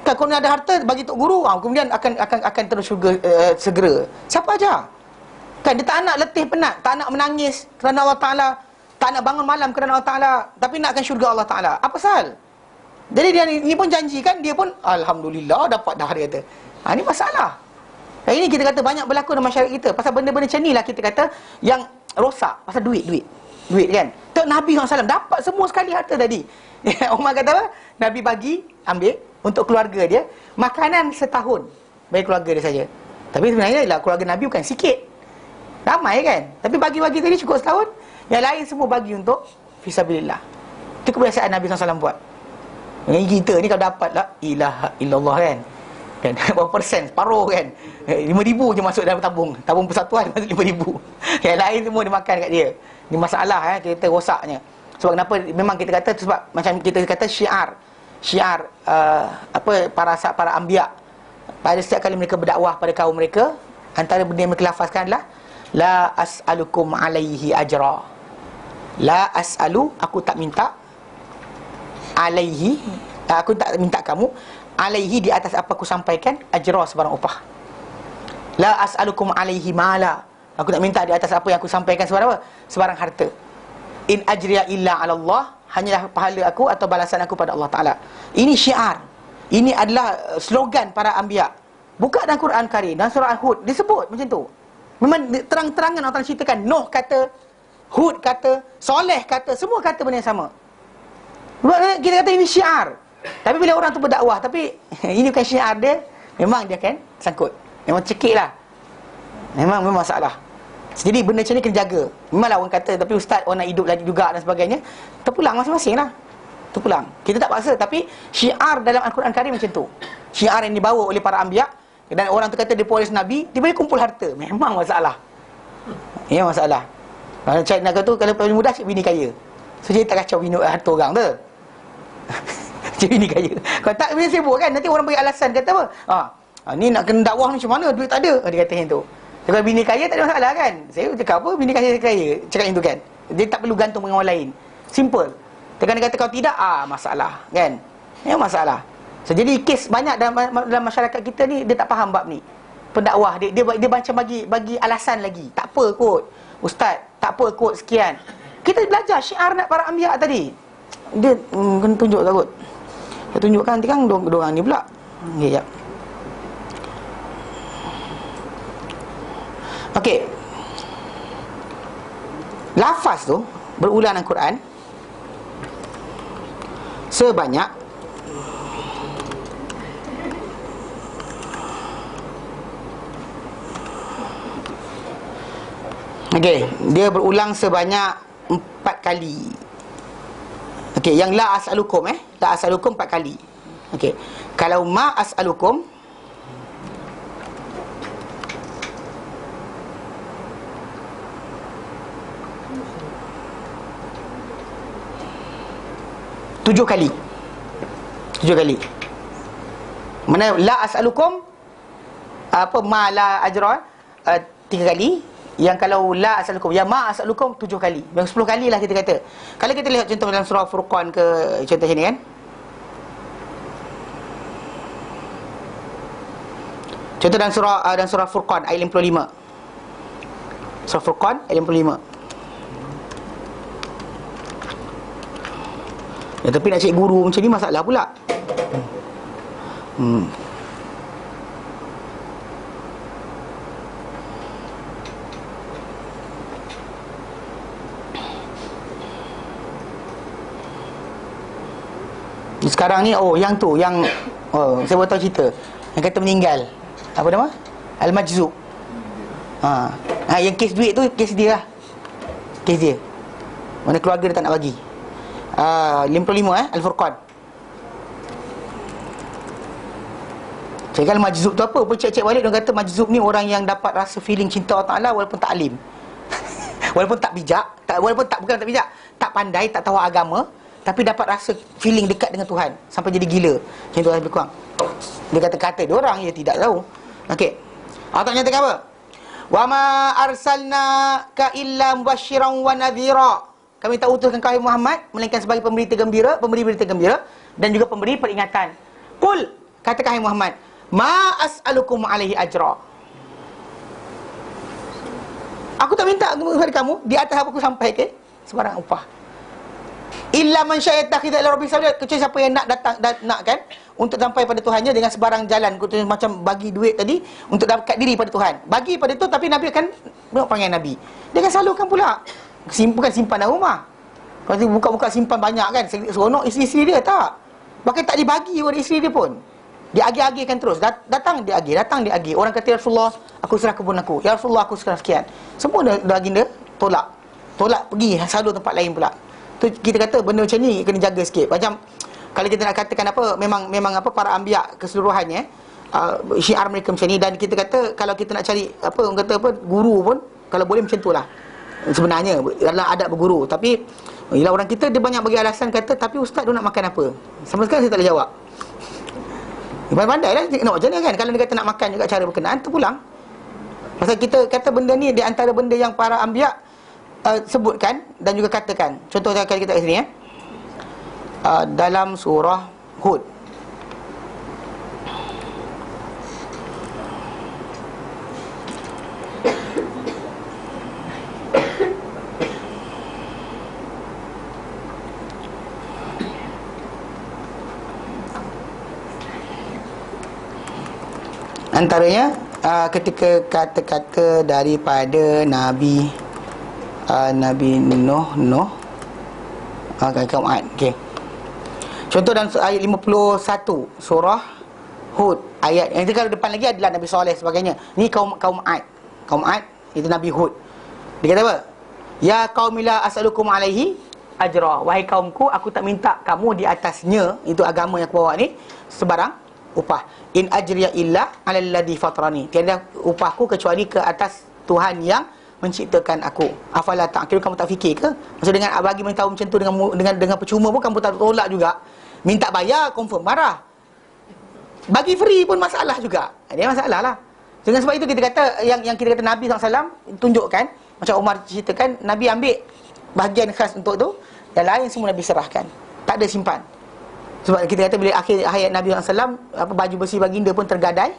Kan kalau ada harta bagi tok guru, kemudian akan terus syurga segera. Siapa aja? Kan dia tak nak letih penat, tak nak menangis kerana Allah Ta'ala, tak nak bangun malam kerana Allah Ta'ala, tapi nakkan syurga Allah Ta'ala. Apa pasal? Jadi dia ni pun janji kan, dia pun alhamdulillah dapat dah, dia kata. Ini masalah. Dan ini kita kata banyak berlaku dalam masyarakat kita. Pasal benda-benda macam ni lah kita kata yang rosak. Pasal duit kan. Tok Nabi SAW dapat semua sekali harta tadi. Umar kata apa? Nabi bagi, ambil untuk keluarga dia makanan setahun bagi keluarga dia saja. Tapi sebenarnya lah keluarga Nabi bukan sikit, ramai kan. Tapi bagi-bagi tadi cukup setahun, yang lain semua bagi untuk fisabilillah. Itu kebiasaan Nabi SAW buat. Yang kita ni kalau dapat la ilaha illallah kan, berapa persen, separuh kan, 5,000 je masuk dalam tabung persatuan, masuk 5,000. Yang lain semua dia makan kat dia. Ini masalah kita rosaknya. Sebab kenapa memang kita kata sebab macam kita kata syiar para anbiya, pada setiap kali mereka berdakwah pada kaum mereka, antara benda yang mereka lafazkan adalah la as'alukum alaihi ajra. La as'alu, aku tak minta, alaihi, aku tak minta kamu, alaihi, di atas apa aku sampaikan, ajra, sebarang upah. La as'alukum alaihi mala, aku tak minta di atas apa yang aku sampaikan sebarang apa? Sebarang harta. In ajriya illa ala Allah, hanyalah pahala aku atau balasan aku pada Allah Ta'ala. Ini syiar, ini adalah slogan para anbiya. Buka dalam Quran Karim, dalam surah Al-Hud disebut macam tu. Memang terang-terangan Allah Ta'ala ceritakan. Nuh kata, Hud kata, Soleh kata, semua kata benda yang sama. Kita kata ini syiar. Tapi bila orang tu berdakwah, tapi ini bukan syiar dia, memang dia kan sangkut. Memang cekik lah. Memang masalah. Jadi benda macam ni kena jaga. Memanglah orang kata, tapi ustaz orang nak hidup lagi juga dan sebagainya. Terpulang masing-masing lah. Terpulang. Kita tak paksa, tapi syiar dalam Al-Quran Karim macam tu. Syiar yang dibawa oleh para anbiya. Dan orang tu kata dia polis Nabi, dia boleh kumpul harta. Memang masalah. Ya, masalah. Cari nak kata tu, kalau paling mudah cik bini kaya. So jadi tak kacau bini harta orang tu. Cik bini kaya. Kalau tak bini sibuk kan, nanti orang bagi alasan kata apa? Ni nak kena dakwah ni macam mana, duit tak ada. Dia kata macam tu. Kalau bini kaya tak ada masalah kan. Saya cakap apa, bini kaya cakap macam tu kan. Dia tak perlu gantung dengan orang lain. Simple. Dia kata kalau tidak, masalah kan. Ya, masalah. So, jadi kes banyak dalam masyarakat kita ni, dia tak faham bab ni. Pendakwah dia macam bagi alasan lagi. Tak apa kot ustaz, tak apa kot sekian. Kita belajar syiar nak para anbiya tadi. Dia kena tunjuk tak kot. Dia tunjukkan nanti kan dorang ni pula. Okay, ya. Okey. Lafaz tu berulang dalam Quran sebanyak dia berulang sebanyak 4 kali. Okey, yang la as'alukum la as'alukum 4 kali. Okey. Kalau ma as'alukum 7 kali. 7 kali. Mana la as'alukum ma la ajra 3 kali. Yang kalau la as'alukum, yang ma as'alukum 7 kali. Yang 10 kali lah kita kata. Kalau kita lihat contoh dalam surah Furqan ke, contoh sini kan. Contoh dalam surah Furqan ayat 55. Surah Furqan ayat 55. Ya, tapi nak cari guru macam ni masalah pula. Sekarang ni saya baru tahu cerita. Yang kata meninggal. Apa nama? Al-Majzub. Yang kes duit tu kes dia lah. Kes dia. Mana keluarga dia tak nak bagi. 55 Al-Furqan. Cakap Majzub tu apa? Pun cek-cek balik dia kata Majzub ni orang yang dapat rasa feeling cinta Allah Ta'ala walaupun tak alim. Walaupun tak bijak, bukan tak bijak, tak pandai, tak tahu agama, tapi dapat rasa feeling dekat dengan Tuhan sampai jadi gila. Macam tu lebih kurang. Dia kata-kata dia orang dia tidak tahu. Okey. Allah Ta'ala nyatakan apa? Wa ma arsalnaka illa mubasysyiran wa nadhira. Kami tak utuskan kau Muhammad melainkan sebagai pemberi berita gembira dan juga pemberi peringatan. Qul, katakan hai Muhammad, ma as'alukum alaihi ajra. Aku tak minta kepada kamu di atas apa aku sampaikan sebarang upah. Illa man syai'attakhidha ila rabbi sabila, kecuali siapa yang nak nak kan untuk sampai pada Tuhannya dengan sebarang jalan, macam bagi duit tadi untuk dekat diri pada Tuhan. Bagi pada tu, tapi Nabi akan panggil Nabi. Dia akan salurkan pula. Bukan simpan dalam rumah. Kalau buka-buka simpan banyak kan, seronok isteri-isteri dia, tak. Bahkan tak dibagi pada isteri dia pun. Dia agih-agihkan terus. Datang dia agih. Orang kata, ya Rasulullah, aku serah kebun aku. Ya Rasulullah, aku serah sekian. Semua baginda tolak pergi salur tempat lain pula. Tu kita kata benda macam ni kena jaga sikit. Macam kalau kita nak katakan apa, memang apa para anbiya keseluruhannya, syiar mereka macam ni. Dan kita kata kalau kita nak cari apa, orang kata apa, guru pun kalau boleh macam tu lah sebenarnya dalam adab berguru. Tapi Yelah, orang kita dia banyak bagi alasan kata, tapi ustaz dia nak makan apa? Sama sekali saya tak boleh jawab. Pandai-pandai lah nak macam mana kan. Kalau dia kata nak makan juga cara berkenaan, terpulang. Pasal kita kata benda ni di antara benda yang para anbiya sebutkan dan juga katakan. Contohnya kali kita kat sini dalam surah Hud. Antaranya ketika kata-kata daripada Nabi Nuh kaum Ad. Okey. Contoh dalam ayat 51 surah Hud, ayat yang kalau depan lagi adalah Nabi Saleh sebagainya. Ni kaum Ad. Kaum Ad itu Nabi Hud. Dia kata apa? Ya qaumila as'alukum alaihi ajra. Wahai kaumku, aku tak minta kamu di atasnya, itu agama yang aku bawa ni, sebarang upah. In ajriya illa 'alal ladzi fatrani. Tiada upahku kecuali ke atas Tuhan yang menciptakan aku. Afala ta'qilun, kamu tak fikir ke? Maksud dengan bagi beritahu macam tu dengan percuma pun kamu tak tolak juga. Minta bayar confirm marah. Bagi free pun masalah juga. Dia masalah lah. Dengan sebab itu kita kata yang kita kata Nabi SAW tunjukkan, macam Umar ceritakan, Nabi ambil bahagian khas untuk tu, yang lain semua Nabi serahkan. Tak ada simpan. Sebab kita kata bila akhir hayat Nabi SAW, baju besi baginda pun tergadai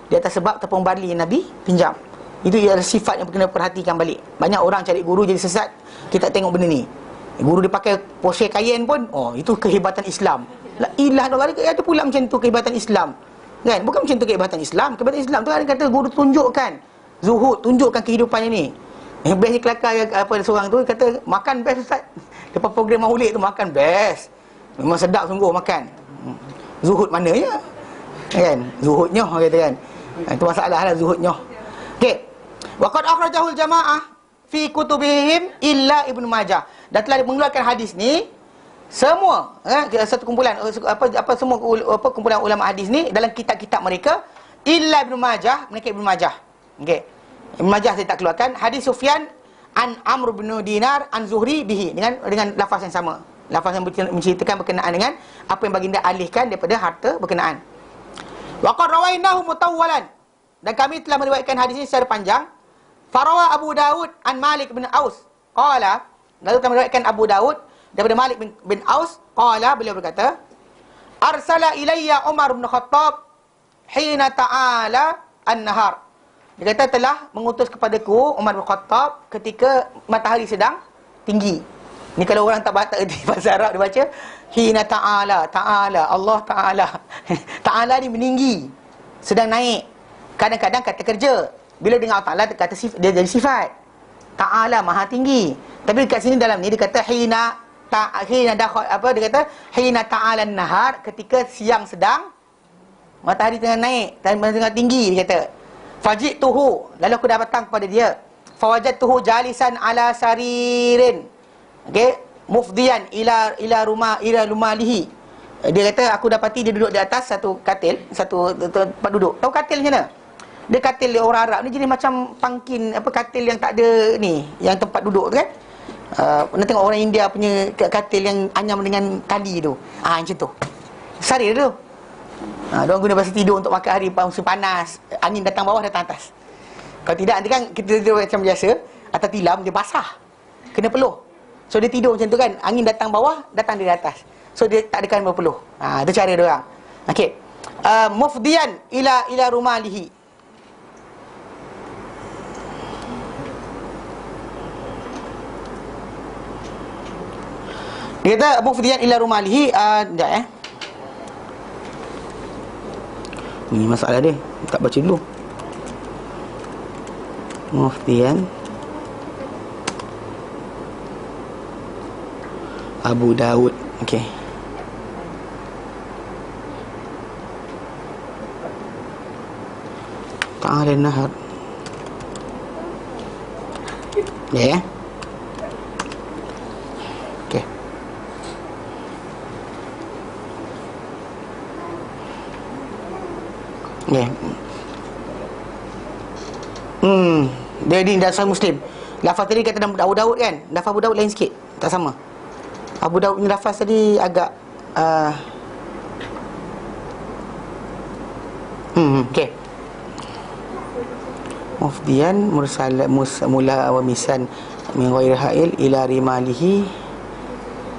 di atas sebab tepung barli yang Nabi pinjam. Itu ialah sifat yang kena perhatikan balik. Banyak orang cari guru jadi sesat, kita tengok benda ni. Guru dia pakai poseh kain pun, itu kehebatan Islam. La ilaha illallah, ada pula macam tu kehebatan Islam. Kan? Bukan macam tu kehebatan Islam. Kehebatan Islam tu ada kata guru tunjukkan zuhud, tunjukkan kehidupannya ni. Yang best ni kelakar seorang tu kata makan best ustaz. Lepas program maulid tu makan best. Memang sedap sungguh makan. Zuhud mana ya? Kan? Zuhudnya kata kan. Itu masalah lah zuhudnya. Okey. Wa qad akhrajahul jamaah fi kutubihim illa Ibnu Majah. Dan telah mengeluarkan hadis ni semua satu kumpulan semua kumpulan ulama hadis ni dalam kitab-kitab mereka illa Ibnu Majah, mereka Ibnu Majah. Okey. Ibnu Majah saya tak keluarkan hadis Sufyan an Amr bin Dinar an Zuhri bihi dengan lafaz yang sama. Lafaz yang menceritakan berkenaan dengan apa yang baginda alihkan daripada harta berkenaan. Wa qad rawainahu mutawwalan, dan kami telah meriwayatkan hadis ini secara panjang. Farawa Abu Daud an Malik bin Aus qala, lalu kami meriwayatkan Abu Daud daripada Malik bin Aus qala, beliau berkata, arsala ilayya Umar bin Khattab hina ta'ala an-nahar. Dia kata telah mengutus kepadaku Umar bin Khattab ketika matahari sedang tinggi. Ni kalau orang tak di bahasa Arab dia baca hina ta'ala, Allah ta'ala. Ta'ala ni meninggi, sedang naik. Kadang-kadang kata kerja. Bila dengar ta'ala kata dia jadi sifat. Ta'ala maha tinggi. Tapi dekat sini dalam ni dia kata hina dia kata hina ta'ala nahar, ketika siang sedang matahari tengah naik, tengah tinggi, dia kata. Fajituhu, lalu aku datang kepada dia. Fawajadtuhu jalisan ala saririn. Okey, mufdiyan ila rumalihi. Dia kata aku dapati dia duduk di atas satu katil, satu tempat duduk. Tahu katil macam mana? Dia katil orang Arab ni jenis macam pangkin, katil yang tak ada ni, yang tempat duduk tu kan. Pernah tengok orang India punya katil yang anyam dengan tali tu. Macam tu. Sarir tu. Diorang guna bahasa tidur untuk makan hari musim panas. Angin datang bawah, datang atas. Kalau tidak nanti kan kita tidur macam biasa, atas tilam dia basah, kena peluh. So dia tidur macam tu kan, angin datang bawah, datang dari atas. So dia tak ada kan berpeluh. Itu cara dia orang. Okey. Mufdiyan ila rumalihi. Dia kata mufdiyan ila rumalihi. Sekejap Ini masalah dia, tak baca dulu. Mufdiyan Abu Daud. Okey. Ta'ala nahar. Ya. Okey. Ya. Dia di dasar Muslim. Lafaz tadi kata Abu Daud kan? Lafaz Abu Daud lain sikit, tak sama. Abu Daud ni lafaz tadi agak okey. Mufdiyan mursal mula wa misan min ghairi ha'il ila rimalihi.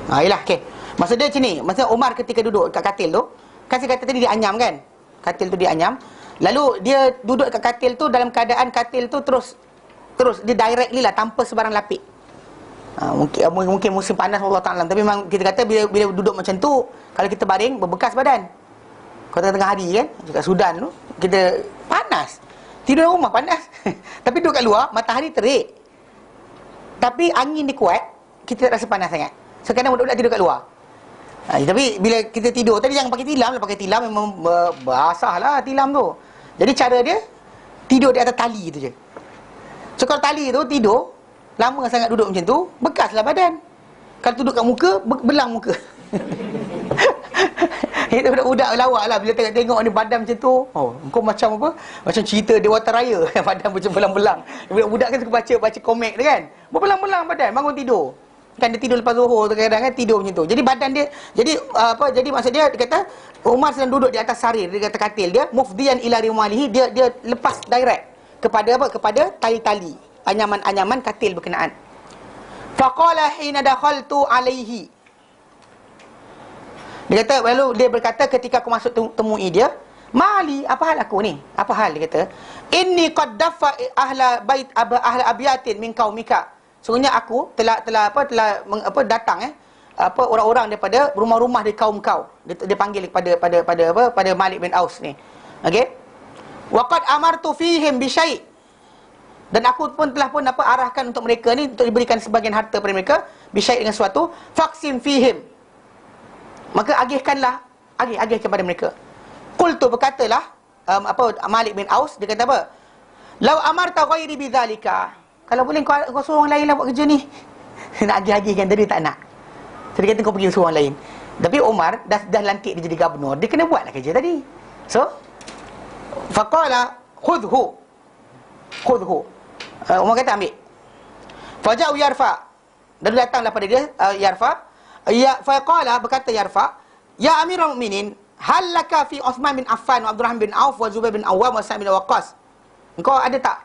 Yalah, okey. Maksud dia macam ni, maksud Umar ketika duduk kat katil tu, kan saya kata tadi dia anyam kan? Katil tu dia anyam. Lalu dia duduk kat katil tu dalam keadaan katil tu terus dia directly lah, tanpa sebarang lapik. Mungkin musim panas Allah Ta'ala, tapi memang kita kata bila duduk macam tu, kalau kita baring berbekas badan. Kalau tengah hari kan, kat Sudan tu kita panas, tidur rumah panas tapi duduk kat luar matahari terik, tapi angin dia kuat, kita tak rasa panas sangat. So kadang budak-budak tidur kat luar. Tapi bila kita tidur tadi, jangan pakai tilam lah. Pakai tilam memang basah lah tilam tu. Jadi cara dia tidur di atas tali tu je. So kalau tali tu tidur lama sangat duduk macam tu, bekaslah badan. Kalau duduk kat muka, belang muka. Itu budak-budak lawak lah bila tengok ni badan macam tu. Kau macam apa? Macam cerita Dewata Raya. Badan macam belang-belang. Budak-budak kan suka baca komik tu kan, berbelang-belang badan, bangun tidur. Kan dia tidur lepas zuhur tu kadang-kadang kan tidur macam tu. Jadi badan dia, jadi maksud dia kata Umar sedang duduk di atas sarir, dia kata katil dia, mufdiyan ila rimalihi, dia lepas direct kepada apa? Kepada tali-tali, anyaman-anyaman katil berkenaan. Faqala hina dakhaltu alaihi. Dia kata, lalu dia berkata ketika aku masuk temui dia, mali, apa hal aku ni? Apa hal? Dia kata, inni qad daffa ahla bait ahla abyatin min qaumika. Sungguhnya aku telah datang orang-orang daripada rumah-rumah di kaum kau. Dia panggil pada Malik bin Aus ni. Okey. Wa qad amartu fihim bi syai'. Dan aku pun telah arahkan untuk mereka ni, untuk diberikan sebagian harta pada mereka, bi syai' dengan sesuatu, faqsim fihim. Maka agih kepada mereka. Qultu, berkatalah Malik bin Aus, dia kata apa? Lau amarta ghairi bidzalika. Kalau boleh kau suruh orang lain lah buat kerja ni. Nak agih-agihkan tadi tak nak. So dia kata kau pergi suruh orang lain. Tapi Umar dah lantik dia jadi gubernur, dia kena buatlah kerja tadi. So faqala khudhu. Umar kata ambil. Faja'u Yarfa. Dan datanglah pada dia Yarfa. Faqala, berkata Yarfa, ya Amirul Mukminin, hal laka fi Uthman bin Affan wa Abdurrahman bin Auf wa Zubair bin Awwam wa Sa'id bin Waqqas. Engkau ada tak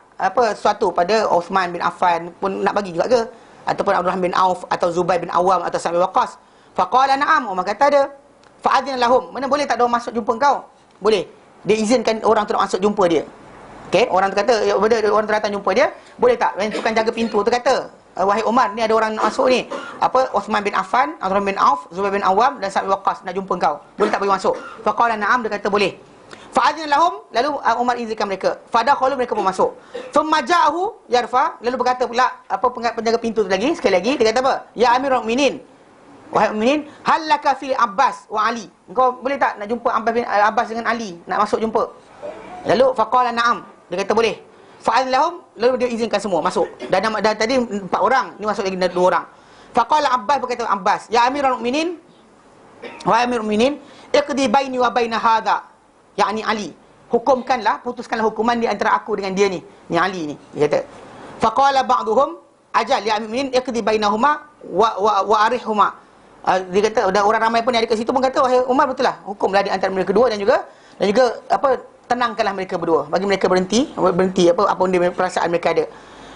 sesuatu pada Uthman bin Affan pun nak bagi juga ke, ataupun Abdurrahman bin Auf atau Zubair bin Awam atau Sa'id bin Waqqas? Faqala na'am. Umar kata ada. Fa'adzin lahum. Mana boleh tak ada orang masuk jumpa kau? Boleh. Dia izinkan orang tu nak masuk jumpa dia. Okey, orang tu kata, orang tu datang jumpa dia, boleh tak tukang jaga pintu tu kata, wahai Umar, ni ada orang nak masuk ni, Uthman bin Affan, Abdurrahman bin Auf, Zubair bin Awam dan Sa'id bin Waqqas nak jumpa kau. Boleh tak bagi masuk? Faqala na'am. Dia kata boleh. Fa'adzin lahum, lalu Umar izinkan mereka. Fadakhalu, mereka pun masuk. Thumma ja'ahu Yarfa, lalu berkata pula penjaga pintu tu lagi, sekali lagi dia kata apa? Ya Amirul Mukminin, wahai mukminin, hal laka fil Abbas wa Ali. Engkau boleh tak nak jumpa Abbas dengan Ali, nak masuk jumpa? Lalu faqala na'am, dia kata boleh. Fa'adzin lahum, lalu dia izinkan semua masuk. Dan tadi 4 orang, ni masuk lagi 2 orang. Faqala Abbas, berkata Abbas, ya Amirul Mukminin, wahai Amirul Mukminin, iqdi baini wa baina hadha, yakni Ali, putuskanlah hukuman di antara aku dengan dia ni Ali ni. Dia kata, faqala ba'duhum ajal ya Amirul Mukminin iqdi bainahuma wa arihhuma. Dia kata, dan orang ramai pun yang ada kat situ pun kata, wahai Umar, betul lah, hukumlah di antara mereka kedua, dan juga tenangkanlah mereka berdua, bagi mereka berhenti apa pun perasaan mereka ada.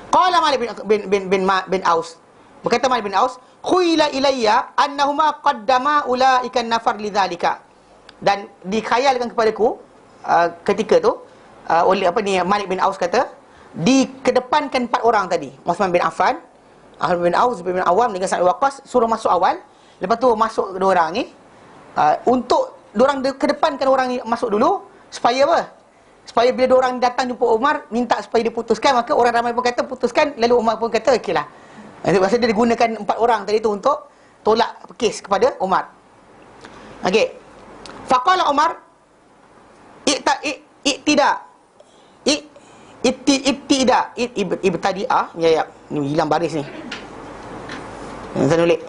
Qala Malik bin Aus, berkata Malik bin Aus, khuyla ilayya annahuma qaddama ulaika nafar lidzalika. Dan dikhayalkan kepadaku ketika tu oleh Malik bin Aus kata, dikedepankan 4 orang tadi, Uthman bin Affan, Abdurrahman bin Auf, Zubair bin Awam dengan Sa'id bin Waqqas, suruh masuk awal, lepas tu masuk 2 orang ni, untuk diorang kedepankan orang ni masuk dulu, supaya apa? Supaya bila 2 orang datang jumpa Umar, minta supaya diputuskan, maka orang ramai pun kata putuskan, lalu Umar pun kata okeylah. Maksud dia digunakan 4 orang tadi tu untuk tolak kes kepada Umar. Okey. Faqala Umar, ibtadi'ah, ya, ni hilang baris ni. Saya nulis.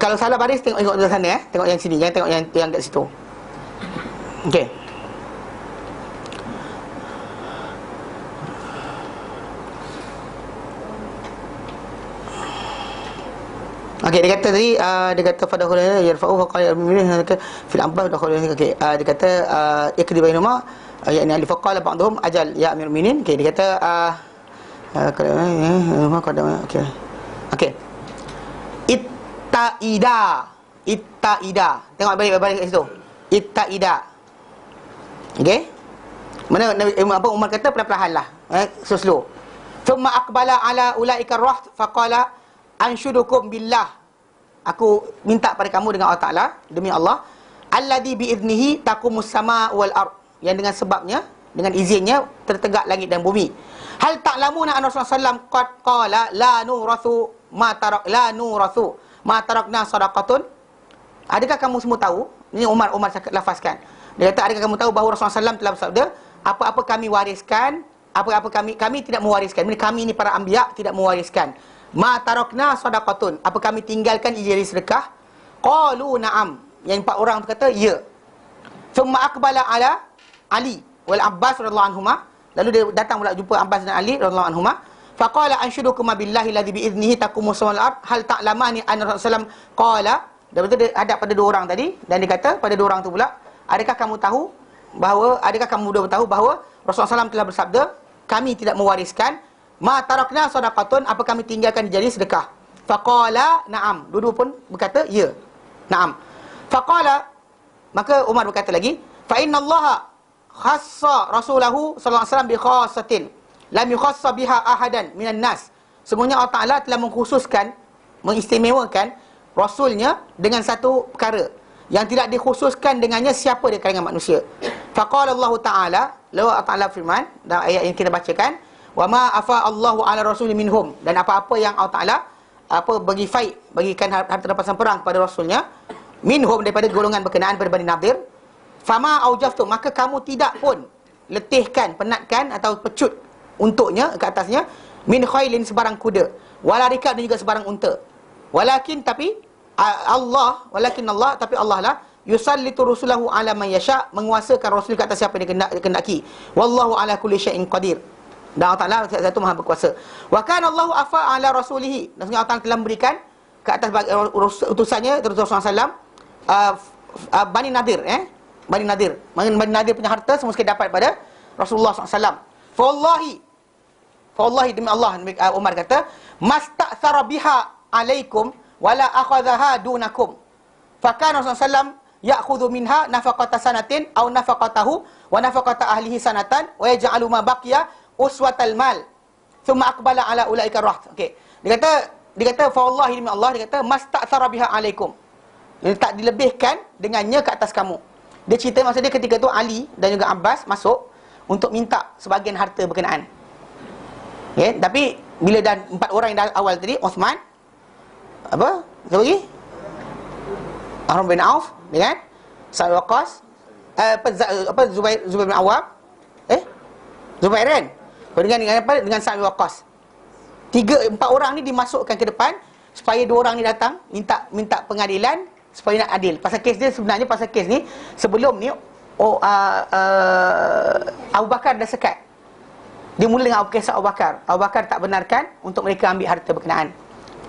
Kalau salah baris, tengok di sana, tengok yang sini, jangan tengok yang kat situ. Okey. Okey, dia kata tadi dia kata pada khulana yarfa'u faqala al-mu'minun fil ambah dakhul. Okey, dia kata ikdi bainuma yakni ali faqala ba'dhum ajal ya amirul mu'minin. Okey, dia kata okey. Okey. Ittaida. Tengok balik kat situ. Ittaida. Okey. Mana apa Umar kata perlahan-lahan lah. Slow. Thumma aqbala ala ulaika ar-raht faqala anshudukum billah. Aku minta pada kamu dengan Allah Taala, demi Allah, alladhi bi idnihi taqumus sama wal ard, yang dengan sebabnya, dengan izinnya tertegak langit dan bumi. Hal ta'lamuna anna Rasulullah sallallahu alaihi wasallam qad qala la nurathu ma tarakna sadaqatun. Adakah kamu semua tahu? Ini Umar lafazkan. Dia kata, adakah kamu tahu bahawa Rasulullah SAW telah bersabda, apa-apa kami wariskan, apa-apa kami tidak mewariskan. Kami ini para anbiya tidak mewariskan. Ma tarakna sadaqatun, apa kami tinggalkan jadi sedekah? Qalu na'am. Yang 4 orang berkata ya. Thumma aqbala ala Ali wal Abbas radhiyallahu anhuma. Lalu dia datang pula jumpa Abbas dan Ali radhiyallahu anhuma. Faqala anshudukum billahi alladhi bi idnihi taqumu samawati wal ard hal ta'lamani anna Rasulullah qala. Dan betul dia hadap pada 2 orang tadi, dan dia kata pada 2 orang tu pula, adakah kamu tahu bahawa Rasulullah SAW telah bersabda, kami tidak mewariskan ma tarakna sadaqatun, apa kami tinggalkan jadi sedekah. Faqala na'am. Dua-dua pun berkata ya. Na'am. Faqala, maka Umar berkata lagi, fa innallaha khassa rasulahu sallallahu alaihi wasallam bi khassatin lam yukhassa biha ahadan minan nas. Sesungguhnya Allah Taala telah mengkhususkan, mengistimewakan rasulnya dengan satu perkara yang tidak dikhususkan dengannya siapa di kalangan manusia. Faqala Allah Taala, lalu Allah Taala firman dalam ayat yang kita bacakan, wa ma afa Allahu ala rasuli minhum, dan apa-apa yang Allah Taala bagikan harta rampasan perang kepada rasulnya, minhum daripada golongan berkenaan pada Bani Nadir, fama aujaftum, maka kamu tidak pun letihkan, penatkan atau pecut untuknya ke atasnya, min khailin sebarang kuda, wala rikab dan juga sebarang unta. Walakin Allah tapi Allah lah yusallitu rusulahu ala man yasha, menguasakan rasul ke atas siapa yang dikehendaki. Wallahu ala kulli syai'in qadir. Dan Allah Taala satu Maha berkuasa. Wa kana Allahu afa ala rasulihi, dan Allah Taala telah memberikan ke atas utusannya Rasulullah SAW Bani Nadir, Bani Nadir. Bani Nadir punya harta semua sekali dapat pada Rasulullah SAW. Fawallahi demi Allah, Umar kata, masta'thara biha alaikum wala akhadhaha dunakum. Fakana Rasulullah SAW ya'khudhu minha nafaqata sanatin aw nafaqatahu wa nafaqata ahlihi sanatan wa yaj'alu ma baqiya uswatal mal thumma aqbala ala ulaika raht. Okey, dia kata fa wallahi demi Allah, dia kata masta'thara biha alaikum, dia tak dilebihkan dengannya ke atas kamu. Dia cerita masa dia ketika tu Ali dan juga Abbas masuk untuk minta sebahagian harta berkenaan. Okey, tapi bila dah 4 orang yang dah awal tadi, Uthman, siapa lagi? Amr bin Auf, kan? Sa'id Waqqas, Zubair bin Awwam, Zubairan. Dengan Sa'id Waqqas. 4 orang ni dimasukkan ke depan supaya 2 orang ni datang minta pengadilan supaya nak adil. Pasal kes dia sebenarnya, sebelum ni Abu Bakar dah sekat. Dia mula dengan kisah Abu Bakar. Abu Bakar tak benarkan untuk mereka ambil harta berkenaan.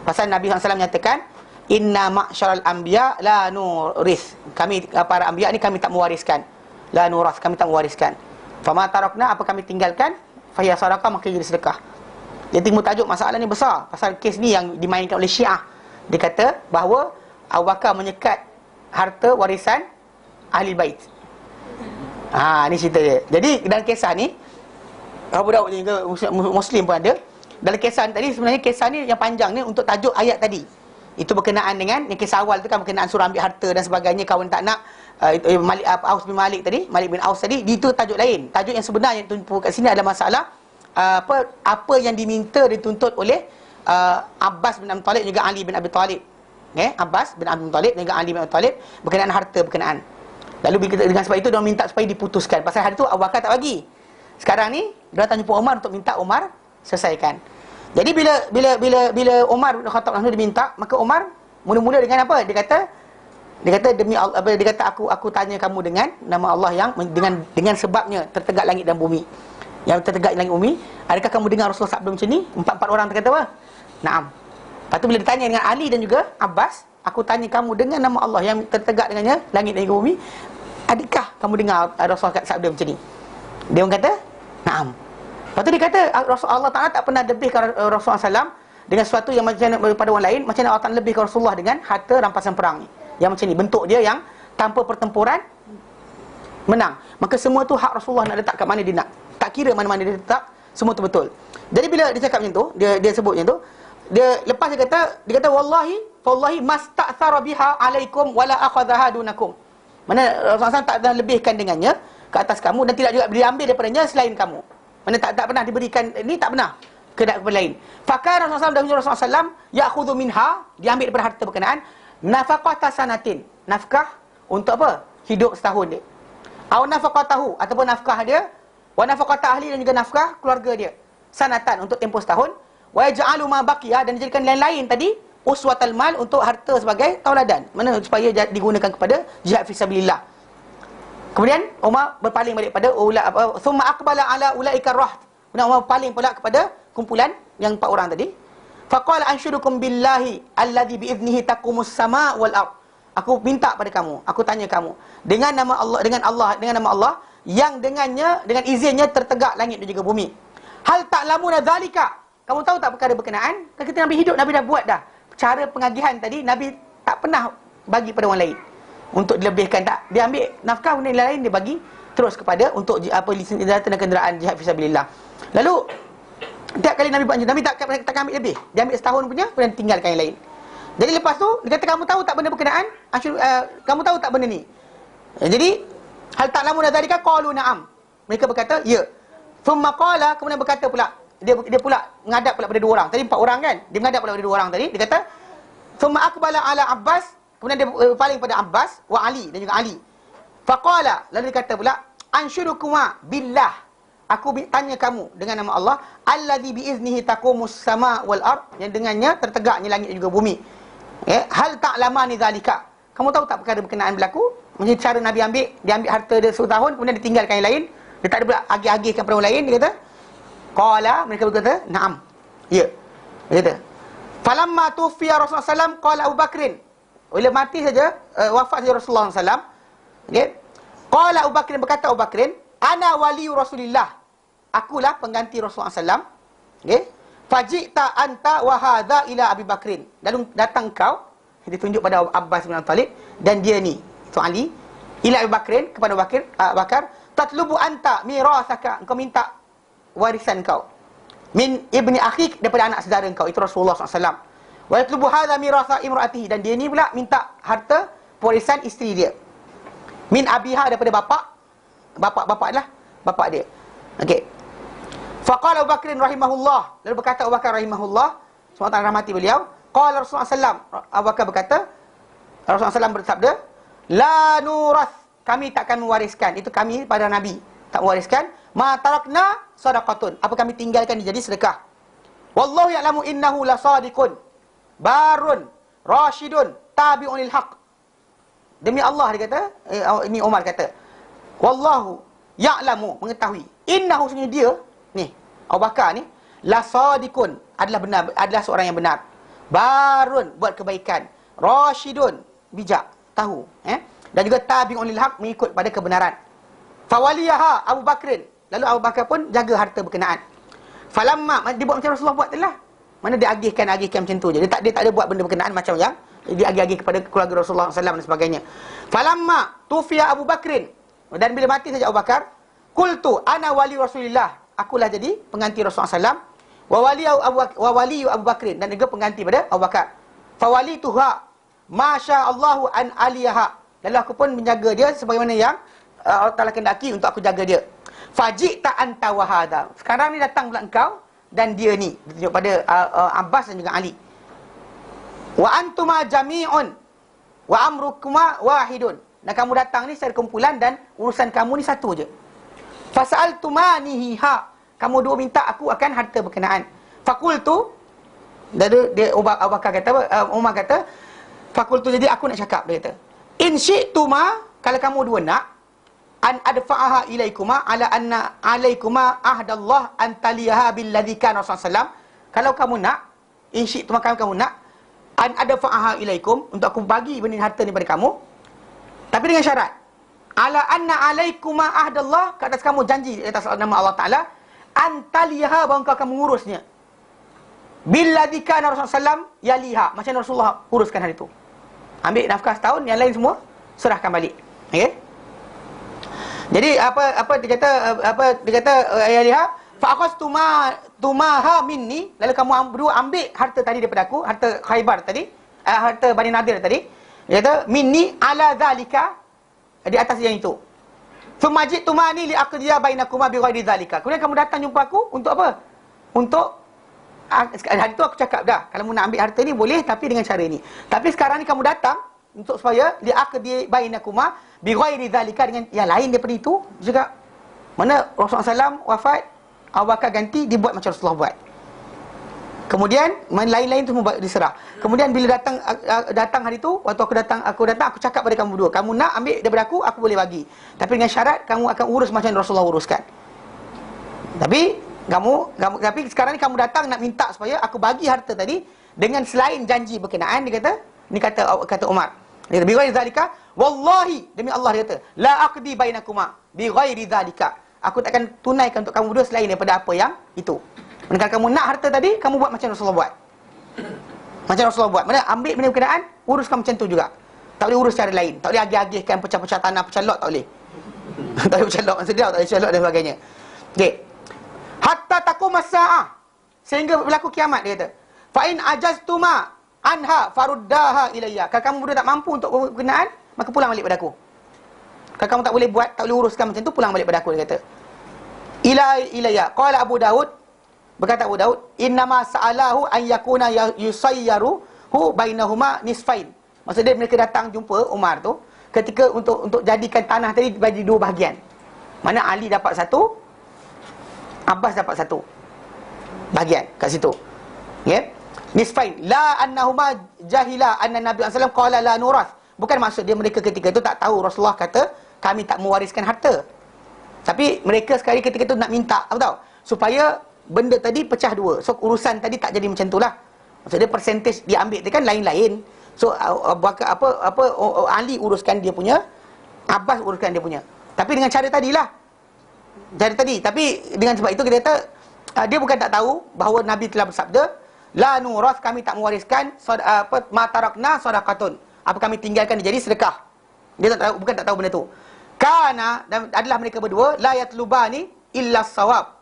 Pasal Nabi SAW menyatakan, inna ma'syaral anbiya la nuris. Kami para anbiya ni kami tak mewariskan. La nuras, kami tak mewariskan. Fama tarakna, apa kami tinggalkan, fahiya sadaqah, maka jadi sedekah. Dia timbul tajuk masalah ni besar. Pasal kes ni yang dimainkan oleh Syiah. Dia kata bahawa Abu Bakar menyekat harta warisan ahli bait. Ni cerita dia. Jadi dalam kisah ni, Abu Daud juga Muslim pun ada. Dalam kisah tadi, sebenarnya kisah ni yang panjang ni untuk tajuk ayat tadi. Itu berkenaan dengan yang kisah awal tu kan, berkenaan surah ambil harta dan sebagainya, kawan tak nak Malik Aus bin Malik tadi, Malik bin Aus tadi, itu tajuk lain. Tajuk yang sebenarnya yang kat sini adalah masalah apa yang diminta dituntut oleh Abbas bin Abi Talib juga Ali bin Abi Talib. Abbas bin Abi Talib dan juga Ali bin Abi Talib berkenaan harta berkenaan. Lalu dengan sebab itu dia minta supaya diputuskan. Pasal hari tu Abu Bakar tak bagi. Sekarang ni dia datang jumpa Umar untuk minta Umar selesaikan. Jadi bila Umar bin Khattab diminta, maka Umar mula-mula dengan apa? Dia kata demi Allah, dia kata aku tanya kamu dengan nama Allah yang dengan sebabnya tertegak langit dan bumi. Yang tertegak langit dan bumi, adakah kamu dengar Rasulullah sabda macam ni? 4 orang kata apa? Naam. Lepas tu bila ditanya dengan Ali dan juga Abbas, aku tanya kamu dengan nama Allah yang tertegak dengannya langit dan bumi, adakah kamu dengar Rasulullah kata sabda macam ni? Dia orang kata, "Naam." Lepas tu dia kata Allah Ta'ala tak pernah lebihkan Rasulullah SAW dengan sesuatu yang macam daripada orang lain. Macam mana Allah Ta'ala lebihkan Rasulullah dengan harta rampasan perang ni, yang macam ni, bentuk dia yang tanpa pertempuran menang. Maka semua tu hak Rasulullah nak letak kat mana dia nak. Tak kira mana-mana dia letak, semua tu betul. Jadi bila dia cakap macam tu, dia sebut macam tu, lepas dia kata wallahi masta'thara biha alaikum wala akhadhaha dunakum. Mana Rasulullah SAW tak pernah lebihkan dengannya ke atas kamu dan tidak juga diambil daripadanya selain kamu. Mana tak pernah diberikan ni, tak pernah kepada lain. Fakar Rasulullah SAW ya'khudhu minha, diambil daripada harta berkenaan nafaqata sanatin, nafkah untuk apa? Hidup setahun dia. Aw nafaqatahu, ataupun nafkah dia, wa nafaqata ahli, dan juga nafkah keluarga dia, sanatan, untuk tempoh setahun. Wa yaj'alu ma baqiya, dan dijadikan lain-lain tadi uswatal mal, untuk harta sebagai tauladan, mana supaya digunakan kepada jihad fisabilillah. Kemudian Umar berpaling balik pada thumma aqbala ala ulaika rahd. Kemudian Umar berpaling pula kepada kumpulan yang 4 orang tadi. Faqala anshudukum billahi alladhi bi'idnihi taqumus sama' wal ard. Aku minta pada kamu, aku tanya kamu, dengan nama Allah, dengan nama Allah yang dengannya, dengan izinnya tertegak langit dan juga bumi. Hal ta'lamuna dzalika, kamu tahu tak perkara berkenaan? Ketika Nabi hidup, Nabi dah buat dah. Cara pengagihan tadi Nabi tak pernah bagi pada orang lain untuk dilebihkan, tak. Dia ambil nafkah benda lain, dia bagi terus kepada untuk senjata dan kenderaan jihad fisabilillah. Lalu tiap kali Nabi buat macam, Nabi tak ambil lebih. Dia ambil setahun punya, kemudian tinggalkan yang lain. Jadi lepas tu dia kata, kamu tahu tak benda berkenaan? Kamu tahu tak benda ni? Jadi hal ta'lamuna dzalika qalu na'am. Mereka berkata, ya. Thumma qala, kemudian berkata pula, dia pula menghadap pula pada 2 orang. Tadi 4 orang kan? Dia menghadap pula pada 2 orang tadi. Dia kata, thumma aqbala ala Abbas, kemudian dia berpaling pada Abbas wa Ali, dan juga Ali. Faqala, lalu dia kata pula, ansyudukuma billah, aku tanya kamu dengan nama Allah allazi biiznihi taqumus sama wal ard, yang dengannya tertegaknya langit dan juga bumi. Hal ta'lamani zalika, kamu tahu tak perkara berkenaan berlaku? Macam cara Nabi dia ambil harta dia setahun, kemudian ditinggalkan yang lain. Dia tak ada pula agih-agihkan pada orang lain. Dia kata, qala, mereka berkata, na'am, ya. Dia kata, falamma tufiya Rasulullah SAW qala Abu Bakrin, bila mati saja, wafat saja Rasulullah SAW, okay? Qala Abu Bakrin, berkata Abu Bakrin, ana waliyu Rasulillah, akulah pengganti Rasulullah SAW. Okay? Fajita anta wa hadha ila Abi Bakrin, lalu datang kau, ditunjuk pada Abbas bin Talib, dan dia ni, itu Ali, ila Abi Bakrin, kepada Bakar, tatlubu anta mirasaka, engkau minta warisan kau, min ibni akhik, daripada anak saudara kau, itu Rasulullah SAW. Wa yatlubu hadha mirasa imraatihi, dan dia ni pula minta harta warisan isteri dia, min abiha, daripada bapak lah, bapak dia. Okey. Faqala Abu Bakr rahimahullah, lalu berkata Abu Bakar rahimahullah, semoga Allah rahmati beliau, qala Rasulullah SAW, Abu Bakar berkata, Rasulullah SAW bersabda, la nuras, kami takkan mewariskan, itu kami pada Nabi, tak mewariskan, ma tarakna sadaqatun, apa kami tinggalkan jadi sedekah. Wallahu ya'lamu innahu lasadiqun barun rasyidun tabi'un lil haqq. Demi Allah, dia kata, ini Umar kata, wallahu ya'lamu, mengetahui, innahu, sebenarnya dia ni Abu Bakar ni, lasadiqun, adalah benar, adalah seorang yang benar, barun, buat kebaikan, rasyidun, bijak, tahu, dan juga tabi'un lil haqq, mengikut pada kebenaran. Fawaliyaha Abu Bakrin, lalu Abu Bakar pun jaga harta berkenaan. Falamma, dia buat macam Rasulullah buat telah, mana dia agihkan macam tu je. Dia tak ada buat benda berkenaan macam yang dia agih-agih kepada keluarga Rasulullah SAW dan sebagainya. Falamma tufiya Abu Bakrin, dan bila mati saja Abu Bakar, qultu ana wali Rasulillah, akulah jadi pengganti Rasulullah SAW, wa wali Abu Bakrin, dan juga pengganti pada Abu Bakar. Fawalituha masya Allahu an aliyaha, lalu aku pun menjaga dia sebagaimana yang Allah Ta'ala kendaki untuk aku jaga dia. Fajita anta wa hadha, sekarang ni datang pula engkau dan dia ni, ditunjuk pada Abbas dan juga Ali. Wa antuma jami'un wa amrukuma wahidun, dan kamu datang ni secara kumpulan dan urusan kamu ni satu je. Fasa'altumaniha, kamu dua minta aku akan harta berkenaan. Fakultu, dia Abu Bakar kata, Umar kata, fakultu, jadi aku nak cakap, dia kata, in syi'tuma, kalau kamu dua nak, an adfa'aha ilaikuma ala anna alaikuma ahdallah an taliyaha billadhi kana Rasulullah SAW, kalau kamu nak, in syi'tuma, kamu nak, an adfa'aha ilaikum, untuk aku bagi benda harta ni pada kamu, tapi dengan syarat, ala anna alaikuma ahdallah, ke atas kamu janji di atas nama Allah Ta'ala, antaliha, bahawa kau akan mengurusnya. Billadhi kana Rasulullah SAW yaliha, macam Rasulullah uruskan hari itu. Ambil nafkah setahun, yang lain semua serahkan balik. Okey. Jadi apa dia kata yaliha fa akhastuma minni, lalu kamu berdua ambil harta tadi daripada aku, harta Khaybar tadi, harta Bani Nadir tadi. Dia kata minni ala zalika, di atas yang itu. Thumma ji'tumani li aqdiya bainakuma bi ghairi zalika. Kemudian kamu datang jumpa aku untuk apa? Untuk hari itu aku cakap dah, kalau nak ambil harta ni boleh, tapi dengan cara ni. Tapi sekarang ni kamu datang untuk supaya li aqdi bainakuma bi ghairi zalika, dengan yang lain daripada itu juga. Mana Rasulullah SAW wafat, Abu Bakar ganti, dibuat macam Rasulullah buat. Kemudian lain-lain tu semua diserah. Kemudian bila datang hari tu, waktu aku cakap pada kamu dua, kamu nak ambil daripada aku boleh bagi, tapi dengan syarat kamu akan urus macam Rasulullah uruskan. Tapi sekarang ni kamu datang nak minta supaya aku bagi harta tadi dengan selain janji berkenaan. Dia kata, ni kata Umar, dia kata bi ghairi zalika, wallahi, demi Allah, dia kata la aqdi bainakuma bi ghairi zalika, aku takkan tunaikan untuk kamu berdua selain daripada apa yang itu. Kalau kamu nak harta tadi, kamu buat macam Rasulullah buat. Macam Rasulullah buat. Mana ambil benda berkenaan, uruskan macam tu juga. Tak boleh urus cara lain. Tak boleh agih-agihkan pecah-pecah tanah, pecah lot, tak boleh. Tak boleh pecah lot, maksudnya tak boleh pecah lot dan sebagainya. Okey. Hatta taqum as-saah, sehingga berlaku kiamat, dia kata. Fa in ajaztuma anha faruddaha ilayya. Kalau kamu berdua tak mampu untuk berkenaan, maka pulang balik pada aku. Kalau kamu tak boleh buat, tak boleh uruskan macam tu, pulang balik pada aku, dia kata. Ilayya. Qala Abu Daud, berkata Abu Daud, innama sa'alahu an yakuna yusayyaruhu bainahuma nisfain. Maksudnya mereka datang jumpa Umar tu ketika untuk jadikan tanah tadi bagi dua bahagian. Mana Ali dapat satu, Abbas dapat satu bahagian kat situ. Ya. Nisfain. La annahuma jahila anna Nabi sallallahu alaihi wasallam qala la nuras. Bukan maksud dia mereka ketika itu tak tahu Rasulullah kata kami tak mewariskan harta. Tapi mereka sekali ketika itu nak minta, apa tahu? Supaya benda tadi pecah dua. So urusan tadi tak jadi macam itulah. Maksudnya percentage dia ambil tu kan lain-lain. So Ali uruskan dia punya, Abbas uruskan dia punya. Tapi dengan cara tadilah. Cara tadi. Tapi dengan sebab itu kita kata dia bukan tak tahu bahawa Nabi telah bersabda, la nuras, kami tak mewariskan ma tarakna sadaqatun. Apa kami tinggalkan dia jadi sedekah. Dia tak tahu, bukan tak tahu benda tu. Kana, dan adalah mereka berdua la yatlubani illa sawab.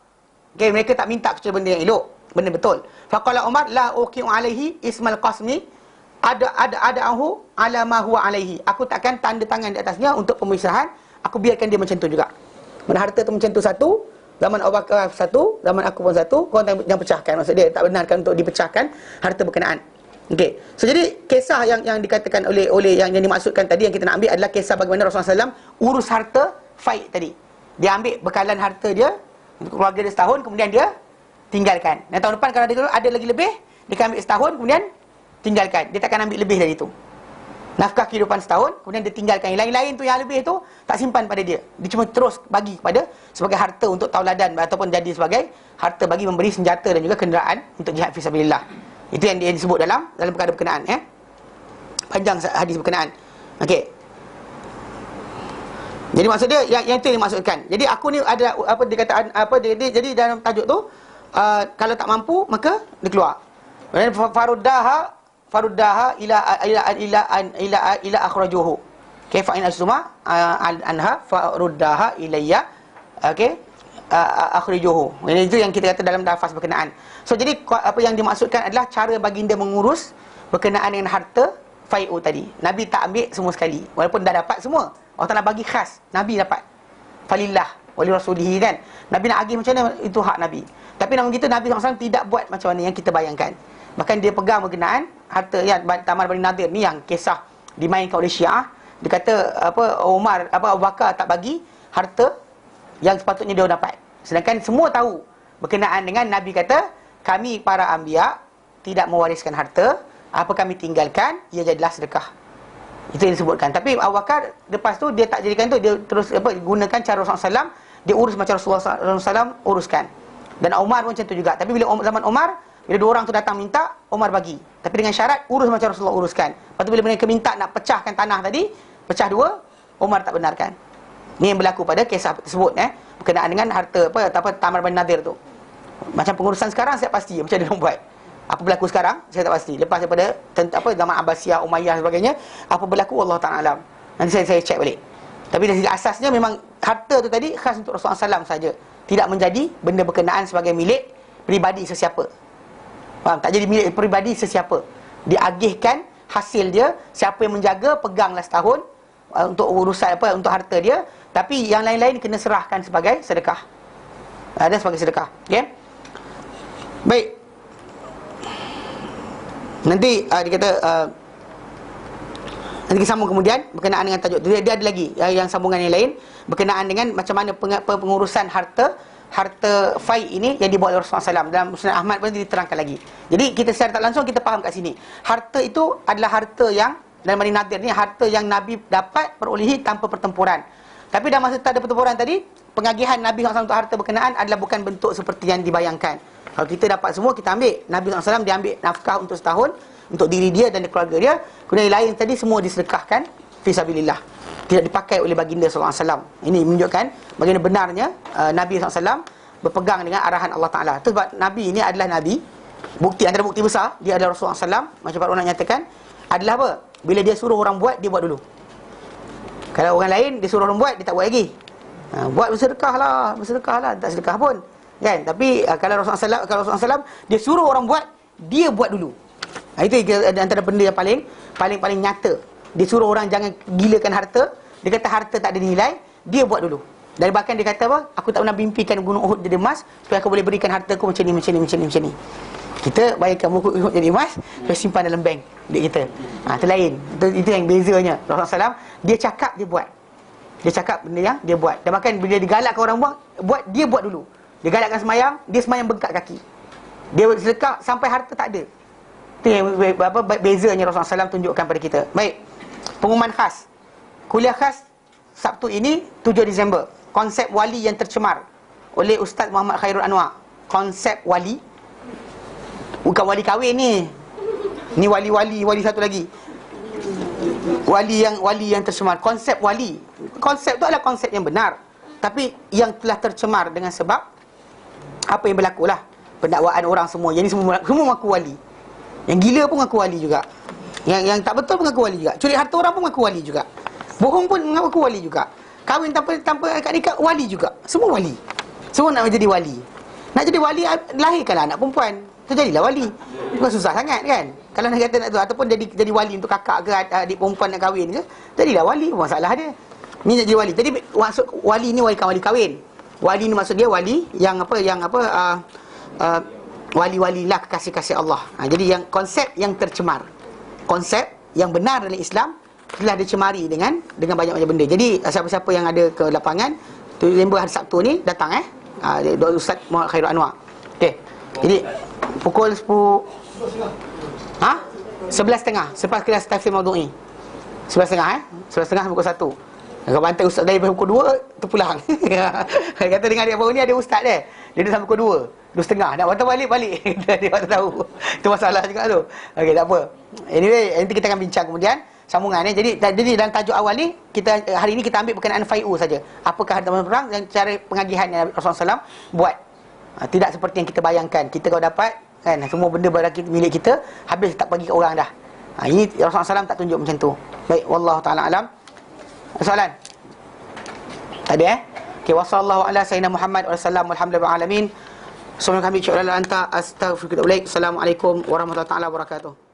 Okay, mereka tak minta kecuali benda yang elok, benda betul. Faqala Umar la uqiu alaihi ismal qasmi ada'ahu ala ma huwa alaihi. Aku takkan tanda tangan di atasnya untuk pemisahan. Aku biarkan dia macam tu juga. Mana harta tu macam tu satu, zaman Abu Bakar satu, zaman aku pun satu, kau yang pecahkan. Maksud dia tak benarkan untuk dipecahkan harta berkenaan. Okey. So jadi kisah yang dikatakan oleh yang dimaksudkan tadi yang kita nak ambil adalah kisah bagaimana Rasulullah SAW urus harta Faid tadi. Dia ambil bekalan harta dia untuk keluarga dia setahun, kemudian dia tinggalkan. Dan tahun depan kalau ada lagi lebih, dia akan ambil setahun, kemudian tinggalkan. Dia takkan ambil lebih dari itu. Nafkah kehidupan setahun, kemudian dia tinggalkan. Yang lain-lain tu, yang lebih tu tak simpan pada dia. Dia cuma terus bagi kepada sebagai harta untuk tauladan, ataupun jadi sebagai harta bagi memberi senjata dan juga kenderaan untuk jihad fisabilillah. Itu yang dia disebut dalam perkara berkenaan, ya. Panjang hadis berkenaan. Okey. Jadi maksud dia yang itu yang dimaksudkan. Jadi aku ni ada apa dikatakan apa jadi dalam tajuk tu kalau tak mampu maka dia keluar. Dan faruddaha ila akhrajuhu. Kaifa in asma anha faruddaha ilayya. Okey. Akhrijuhu. Ini itu yang kita kata dalam lafaz berkenaan. So jadi apa yang dimaksudkan adalah cara baginda mengurus berkenaan dengan harta fai'u tadi. Nabi tak ambil semua sekali, walaupun dah dapat semua. Allah Ta'ala bagi khas, Nabi dapat. Falillah wali rasulihi, kan. Nabi nak agih macam mana, itu hak Nabi. Tapi namun kita Nabi SAW tidak buat macam mana yang kita bayangkan. Bahkan dia pegang berkenaan harta yang Tamar Bani Nadir ni yang kisah dimainkan oleh Syiah. Dia kata Abu Bakar tak bagi harta yang sepatutnya dia dapat. Sedangkan semua tahu berkenaan dengan Nabi kata, kami para anbiya tidak mewariskan harta, apa kami tinggalkan ia jadilah sedekah. Itu yang disebutkan. Tapi Abu Bakar lepas tu dia tak jadikan tu, dia terus gunakan cara Rasulullah SAW, dia urus macam Rasulullah SAW uruskan. Dan Umar pun macam tu juga. Tapi bila zaman Umar, bila dua orang tu datang minta, Umar bagi. Tapi dengan syarat urus macam Rasulullah uruskan. Lepas tu bila mereka minta nak pecahkan tanah tadi, pecah dua, Umar tak benarkan. Ni yang berlaku pada kisah tersebut berkenaan dengan harta Tamar Bani Nadir tu. Macam pengurusan sekarang saya pasti macam dia orang buat. Apa berlaku sekarang saya tak pasti. Lepas daripada zaman Abbasiyah, Umayyah dan sebagainya, apa berlaku Allah Taala alam. Nanti saya cek balik. Tapi dari segi asasnya memang harta tu tadi khas untuk Rasulullah SAW saja. Tidak menjadi benda berkenaan sebagai milik peribadi sesiapa. Faham? Tak jadi milik peribadi sesiapa. Diagihkan hasil dia, siapa yang menjaga peganglah setahun untuk urusan untuk harta dia, tapi yang lain-lain kena serahkan sebagai sedekah. Ada sebagai sedekah. Okey. Baik. Nanti dia kata nanti kita sambung kemudian berkenaan dengan tajuk dia ada lagi yang sambungan yang lain berkenaan dengan macam mana pengurusan harta fai ini yang dibuat oleh Rasulullah SAW. Dalam Musnad Ahmad pun diterangkan lagi. Jadi kita secara tak langsung kita faham kat sini. Harta itu adalah harta yang dalam Bani Nadir ni harta yang Nabi dapat perolehi tanpa pertempuran. Tapi dalam masa tak ada pertempuran tadi, pengagihan Nabi SAW untuk harta berkenaan adalah bukan bentuk seperti yang dibayangkan. Kalau kita dapat semua, kita ambil. Nabi SAW dia ambil nafkah untuk setahun untuk diri dia dan keluarga dia. Kemudian yang lain tadi semua disedekahkan fisabilillah. Tidak dipakai oleh baginda SAW. Ini menunjukkan bagaimana benarnya Nabi SAW berpegang dengan arahan Allah Ta'ala. Itu sebab Nabi ini adalah Nabi. Antara bukti besar dia adalah Rasulullah SAW. Macam para ulama nyatakan adalah apa? Bila dia suruh orang buat, dia buat dulu. Kalau orang lain dia suruh orang buat, dia tak buat lagi. Buat bersedekah lah, tak sedekah pun. Kan? Tapi kalau Rasulullah SAW dia suruh orang buat, dia buat dulu. Itu antara benda yang paling nyata. Dia suruh orang jangan gilakan harta. Dia kata harta tak ada nilai, dia buat dulu. Dan bahkan dia kata apa? Aku tak pernah mimpikan gunung Uhud jadi emas supaya aku boleh berikan hartaku macam ni. Kita bayarkan Uhud jadi emas, supaya simpan dalam bank duit kita. Itu lain. Itu yang bezanya. Rasulullah SAW dia cakap, dia buat. Dia cakap benda yang dia buat. Dan bahkan bila digalakkan orang buat, dia buat dulu. Dia galakkan semayang, dia semayang bengkak kaki. Dia sedekah sampai harta tak ada. Itu yang bezanya Rasulullah SAW tunjukkan pada kita. Baik. Pengumuman khas. Kuliah khas Sabtu ini 7 Disember. Konsep wali yang tercemar oleh Ustaz Muhammad Khairul Anwar. Konsep wali. Bukan wali kahwin ni. Ni wali satu lagi. Wali yang tercemar. Konsep wali. Konsep tu adalah konsep yang benar. Tapi yang telah tercemar dengan sebab apa yang berlaku lah. Pendakwaan orang semua. Yang ni semua mengaku wali. Yang gila pun mengaku wali juga. Yang tak betul pun mengaku wali juga. Curi harta orang pun mengaku wali juga. Bohong pun mengaku wali juga. Kahwin tanpa akad nikah, wali juga. Semua wali. Semua nak jadi wali. Nak jadi wali, lahirkanlah anak perempuan. Tu jadilah wali. Bukan susah sangat kan. Kalau nak kata nak tu, ataupun jadi wali untuk kakak ke adik perempuan nak kahwin ke, jadilah wali. Masalah dia. Ni nak jadi wali. Jadi maksud wali ni bukan wali kahwin. Wali ni maksud dia wali yang wali-walilah kekasih-kasih Allah. Jadi yang konsep yang tercemar. Konsep yang benar dalam Islam telah dicemari dengan banyak-banyak benda. Jadi siapa-siapa yang ada ke lapangan 7 Disember hari Sabtu ni datang Ustaz Muhammad Khairul Anwar. Okey. Jadi pukul 10 11.30 selepas kelas tafsir Maudhu'i. 11.30 11.30 sampai pukul 1. Kalau bantai ustaz dari pukul 2 terpulang. Kata dengar dia baru ni ada ustaz dia. Dia sampai pukul 2, 2.30 nak bantai balik. Dia tak tahu. Itu masalah juga tu. Okey, tak apa. Anyway, nanti kita akan bincang kemudian sambungan ni. Jadi dalam tajuk awal ni hari ini kita ambil berkenaan fai'u saja. Apakah harta perang dan cara pengagihan yang Rasulullah SAW buat. Tidak seperti yang kita bayangkan. Kita kalau dapat kan semua benda milik kita, habis tak bagi ke orang dah. Ini Rasulullah SAW tak tunjuk macam tu. Baik, wallahu taala alam. Soalan? Ada Okey, wassallallahu ala sayyidina Muhammad wa sallam walhamdulillahi alamin. Assalamualaikum warahmatullahi wabarakatuh.